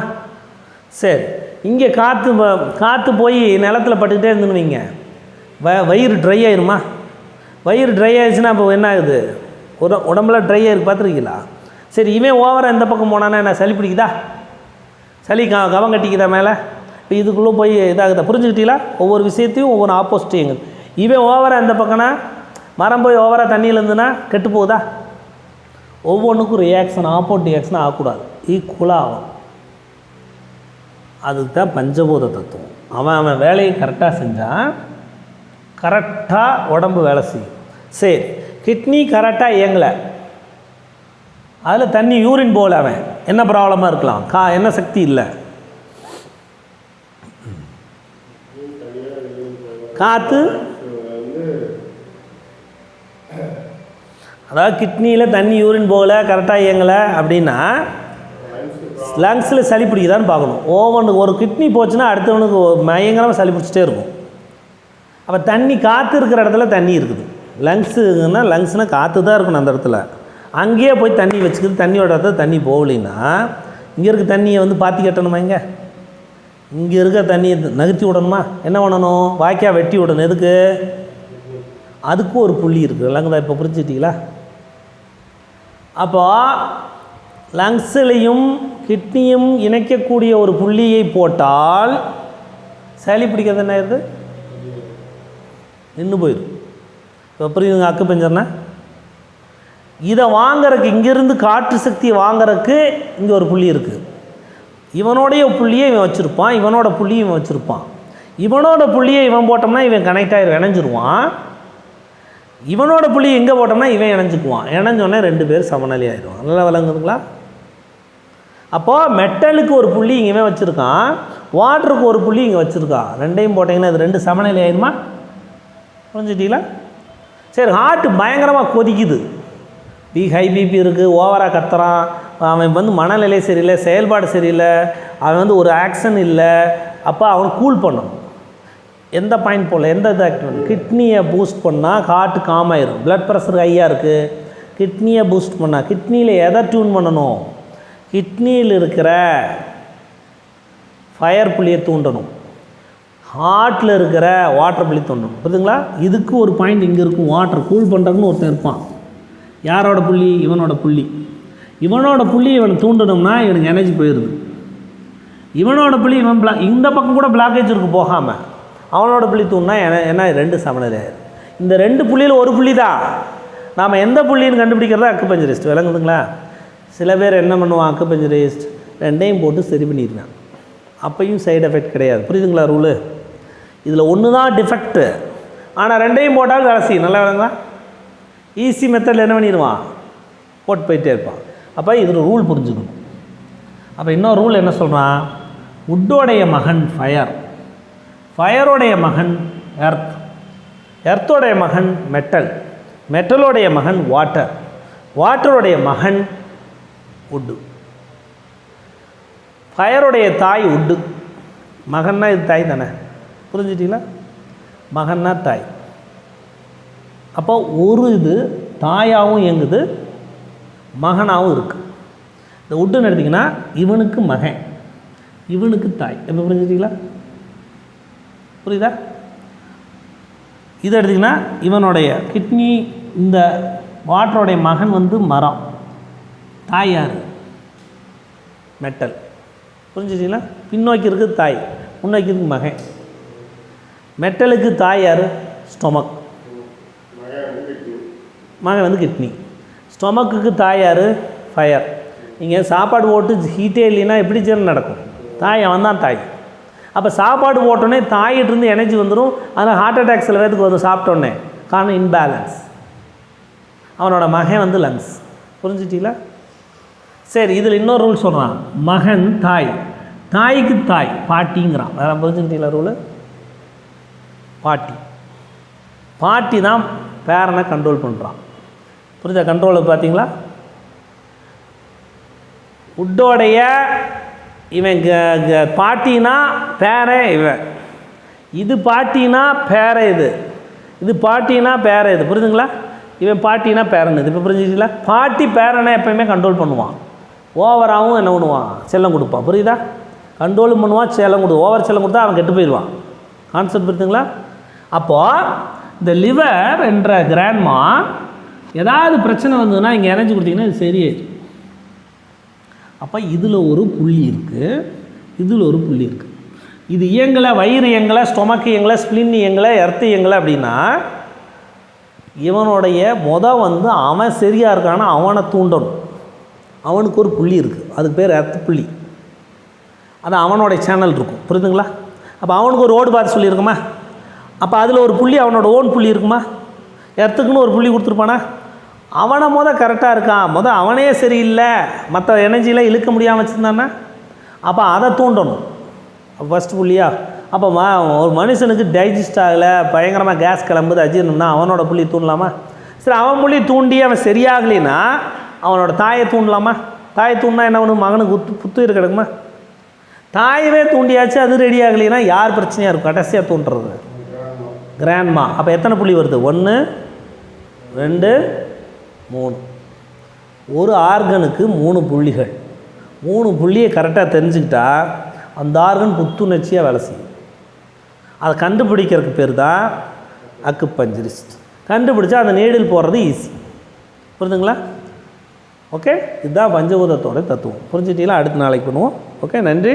சரி, இங்கே காற்று போய் நிலத்தில் பட்டுக்கிட்டே இருந்துன்னு வைங்க, வயிறு ட்ரை ஆயிருமா? வயிறு ட்ரை ஆயிடுச்சுன்னா அப்போ என்ன ஆகுது, உடம்புல ட்ரை ஆயிருக்கு, பார்த்துருக்கீங்களா? சரி, இவன் ஓவராக இந்த பக்கம் போனான்னா என்ன, சளி பிடிக்குதா, சளி கவம் கட்டிக்குதா மேலே? இப்போ இதுக்குள்ளே போய் இதாகுதா? புரிஞ்சுக்கிட்டீங்களா? ஒவ்வொரு விஷயத்தையும் ஒவ்வொரு ஆப்போசிட் எங்க. இவன் ஓவராக இந்த பக்கம்னா மரம் போய் ஓவராக தண்ணியில் இருந்துன்னா கெட்டு போகுதா? ஒவ்வொன்றுக்கும் ரியாக்ஷன், ஆப்போசிட் ரியாக்ஷன் ஆகக்கூடாது, ஈக்குவலாக ஆகும். அதுக்கு தான் பஞ்சபூத தத்துவம். அவன் வேலையை கரெக்டாக செஞ்சால் கரெக்டாக உடம்பு வேலை செய்யும். சரி, கிட்னி கரெக்டாக இயங்கலை, அதில் தண்ணி யூரின் போகல, அவன் என்ன ப்ராப்ளமாக இருக்கலாம்? என்ன சக்தி இல்லை, காற்று, அதாவது கிட்னியில் தண்ணி யூரின் போகலை, கரெக்டாக இயங்கலை அப்படின்னா லங்ஸில் சளி பிடிக்குதான்னு பார்க்கணும். ஓவனுக்கு ஒரு கிட்னி போச்சுன்னா அடுத்தவனுக்கு பயங்கரமாக சளி பிடிச்சிட்டே இருக்கும். அப்போ தண்ணி காற்று இருக்கிற இடத்துல தண்ணி இருக்குது. லங்ஸ்னால் காற்று தான் இருக்கணும் அந்த இடத்துல. அங்கேயே போய் தண்ணி வச்சுக்கிது, தண்ணியோட இடத்துல தண்ணி போகலின்னா இங்கே இருக்க தண்ணியை பாத்தி கட்டணுமா? இங்கே இருக்க தண்ணியை நகர்த்தி விடணுமா? என்ன பண்ணணும்? வாய்க்கா வெட்டி விடணும். எதுக்கு? அதுக்கும் ஒரு புள்ளி இருக்குது. லங்ஸ் இப்போ புரிஞ்சுக்கிட்டீங்களா? அப்போ லங்ஸ்லையும் கிட்னியும் இணைக்கக்கூடிய ஒரு புள்ளியை போட்டால் சளி பிடிக்கிறது என்ன ஆயிடுது? நின்று போயிடும். இப்போ புரியுதுங்க? அக்கு பஞ்சர்னா இதை வாங்கிறதுக்கு, இங்கேருந்து காற்று சக்தியை வாங்கிறதுக்கு இங்கே ஒரு புள்ளி இருக்குது. இவனோடைய புள்ளியை இவன் வச்சுருப்பான், இவனோட புள்ளியை இவன் வச்சுருப்பான். இவனோட புள்ளியை இவன் போட்டோம்னா இவன் கனெக்ட் ஆகி இணைஞ்சிருவான். இவனோட புள்ளி எங்கே போட்டோம்னா இவன் இணைஞ்சிக்குவான். இணைஞ்சோடனே 2 பேர் சமநிலை ஆகிடுவான். நல்லா விளங்குதுங்களா? அப்போது மெட்டலுக்கு ஒரு புள்ளி இங்கே வச்சுருக்கான், வாட்டருக்கு ஒரு புள்ளி இங்கே வச்சுருக்கான். ரெண்டையும் போட்டிங்கன்னா அது 2 சமநிலை ஆகிடுமா? புரிஞ்சுட்டீங்களா? சரி, ஹார்ட்டு பயங்கரமாக கொதிக்குது, ஹை பிபி இருக்குது, ஓவராக கத்துறான், அவன் மனநிலை சரியில்லை, செயல்பாடு சரியில்லை, அவன் ஒரு ஆக்ஷன் இல்லை. அப்போ அவன் கூல் பண்ணணும். எந்த பாயிண்ட் போல், எந்த இது ஆக்டிவ்? கிட்னியை பூஸ்ட் பண்ணால் ஹார்ட்டு காம் ஆயிரும். ப்ளட் ப்ரெஷர் ஹையாக இருக்குது, கிட்னியை பூஸ்ட் பண்ணால். கிட்னியில் எதை டியூன் பண்ணணும்? கிட்னியில் இருக்கிற ஃபயர் புள்ளியை தூண்டணும், ஹார்ட்டில் இருக்கிற வாட்டர் புள்ளி தூண்டணும். புரியுதுங்களா? இதுக்கு ஒரு பாயிண்ட் இங்கே இருக்கும். வாட்டர் கூல் பண்ணுறதுன்னு ஒருத்தன் இருப்பான். யாரோட புள்ளி? இவனோட புள்ளி. இவனோட புள்ளி இவனை தூண்டணும்னா இவனுக்கு எனர்ஜி போயிடுது. இவனோட புள்ளி இவன் இந்த பக்கம் கூட பிளாக்கேஜ் இருக்குது போகாமல், அவனோட புள்ளி தூண்டினா என்ன 2 சமநிலை ஆயிடும். இந்த 2 புள்ளியில் ஒரு புள்ளி தான். நாம் எந்த புள்ளின்னு கண்டுபிடிக்கிறதா அக்குபஞ்சரிஸ்ட். விளங்குதுங்களா? சில பேர் என்ன பண்ணுவான்? அக்குபஞ்சரிஸ்ட் 2ஐயும் போட்டு சரி பண்ணிடுவேன், அப்பையும் சைடு எஃபெக்ட் கிடையாது. புரியுதுங்களா ரூலு? இதில் ஒன்று தான் டிஃபெக்ட்டு, ஆனால் 2ஐயும் போட்டாலும் வேலை செய்யும். நல்லா விளங்குங்களா? ஈஸி மெத்தடில் என்ன பண்ணிடுவான்? போட்டு போயிட்டே இருப்பான். அப்போ இதில் ரூல் புரிஞ்சுக்கணும். அப்போ இன்னொரு ரூல் என்ன சொல்கிறான்? உட்டோடைய மகன் ஃபயர், ஃபயரோடைய மகன் எர்த், எர்த்தோடைய மகன் மெட்டல், மெட்டலோடைய மகன் வாட்டர், வாட்டருடைய மகன் உட்டு. ஃபயருடைய தாய் உட்டு. மகன்னா இது தாய் தானே? புரிஞ்சிட்டிங்களா? மகன்னா தாய். அப்போ ஒரு இது தாயாகவும் இயங்குது, மகனாகவும் இருக்குது. இந்த உட்டுன்னு எடுத்திங்கன்னா இவனுக்கு மகன், இவனுக்கு தாய். எப்போ புரிஞ்சுட்டிங்களா? புரியுதா? இதை எடுத்திங்கன்னா இவனுடைய கிட்னி, இந்த வாட்டருடைய மகன் மரம், தாய் யார்? மெட்டல். புரிஞ்சுட்டிங்களா? பின்னோக்கி இருக்குது தாய், முன்னோக்கி இருக்குது மகன். மெட்டலுக்கு தாய் யார்? ஸ்டொமக், மகன் கிட்னி. ஸ்டொமக்குக்கு தாய் யார்? ஃபயர். நீங்கள் சாப்பாடு போட்டு ஹீட்டே இல்லைன்னா எப்படி ஜீரணம் நடக்கும்? தாய், அவன் தான் தாய். அப்போ சாப்பாடு போட்டோன்னே தாயிட்டிருந்து எனர்ஜி வந்துடும். அதனால் ஹார்ட் அட்டாக் சில பேருக்கு வரும் சாப்பிட்டோன்னே, காரணம் இன்பேலன்ஸ். அவனோட மகன் லங்ஸ். புரிஞ்சிட்டீங்களா? சரி, இதில் இன்னொரு ரூல் சொல்கிறான். மகன் தாய், தாய்க்கு தாய் பாட்டிங்கிறான். வேறு புரிஞ்சுக்கிட்டீங்களா ரூலு? பாட்டி, பாட்டி தான் பேரனை கண்ட்ரோல் பண்ணுறான். புரியுதா? கண்ட்ரோல் பார்த்தீங்களா? உட்டோடைய இவன் பாட்டினா பேரே இவன், இது பாட்டினா பேர இது, இது பாட்டினா பேர இது. புரியுதுங்களா? இவன் பாட்டினா பேரன் இது. இப்போ புரிஞ்சுக்கிட்டீங்களா? பாட்டி பேரனை எப்போயுமே கண்ட்ரோல் பண்ணுவான். ஓவராகவும் என்ன பண்ணுவான்? செல்லம் கொடுப்பான். புரியுதா? கண்ட்ரோலும் பண்ணுவான், செல்லம் கொடுப்பான். ஓவர் செல்லம் கொடுத்தா அவன் கெட்டு போயிடுவான். கான்செப்ட் புரியுதுங்களா? அப்போது இந்த லிவர் என்ற கிராண்ட்மா ஏதாவது பிரச்சனை வந்ததுன்னா இங்கே எனர்ஜி கொடுத்தீங்கன்னா இது சரியாயிடும். அப்போ இதில் ஒரு புள்ளி இருக்குது, இதில் ஒரு புள்ளி இருக்குது. இது இயங்கலை, வயிறு இயங்கலை, ஸ்டொமக் இயங்கலை, ஸ்ப்ளின் இயங்கலை, எர்த்து இயங்கலை அப்படின்னா இவனுடைய அவன் சரியாக இருக்கானா அவனை தூண்டணும். அவனுக்கு ஒரு புள்ளி இருக்குது, அதுக்கு பேர் எர்த்து புள்ளி. அது அவனோட சேனல் இருக்கும், புரியுதுங்களா? அப்போ அவனுக்கு ஒரு ஓடு பார்த்து சொல்லியிருக்குமா? அப்போ அதில் ஒரு புள்ளி அவனோட ஓன் புள்ளி இருக்குமா? எர்த்துக்குன்னு ஒரு புள்ளி கொடுத்துருப்பானா? அவனை கரெக்டாக இருக்கான், அவனே சரியில்லை, மற்ற எனர்ஜியில் இழுக்க முடியாமல் வச்சுருந்தான்னா அப்போ அதை தூண்டணும் ஃபஸ்ட்டு புள்ளியா. அப்போ ஒரு மனுஷனுக்கு டைஜஸ்ட் ஆகலை, பயங்கரமாக கேஸ் கிளம்புது, அஜீர்ணம்னா அவனோட புள்ளி தூண்டலாமா? சரி, அவன் புள்ளி தூண்டி அவன் சரியாகலைன்னா அவனோட தாயை தூண்டலாமா? தாயை தூண்டினா என்ன ஒன்று மகனுக்கு புத்துயிர் கிடக்குமா? தாயவே தூண்டியாச்சு, அது ரெடி ஆகலைன்னா யார் பிரச்சனையாக இருக்கும்? கடைசியாக தூண்டுறது கிராண்ட்மா. அப்போ எத்தனை புள்ளி வருது? 1 2 3. ஒரு ஆர்கனுக்கு 3 புள்ளிகள். 3 புள்ளியை கரெக்டாக தெரிஞ்சுக்கிட்டா அந்த ஆர்கன் புத்துணர்ச்சியாக வேலை செய்யும். அதை கண்டுபிடிக்கிறதுக்கு பேர் தான் அக்குபஞ்சரிஸ்ட். கண்டுபிடிச்சா அந்த நீடில் போடுறது ஈஸி, புரியுதுங்களா? ஓகே, இதுதான் பஞ்சபூதத்தோட தத்துவம். புரிஞ்சுட்டீங்களா? அடுத்த நாளைக்கு பண்ணுவோம். ஓகே, நன்றி.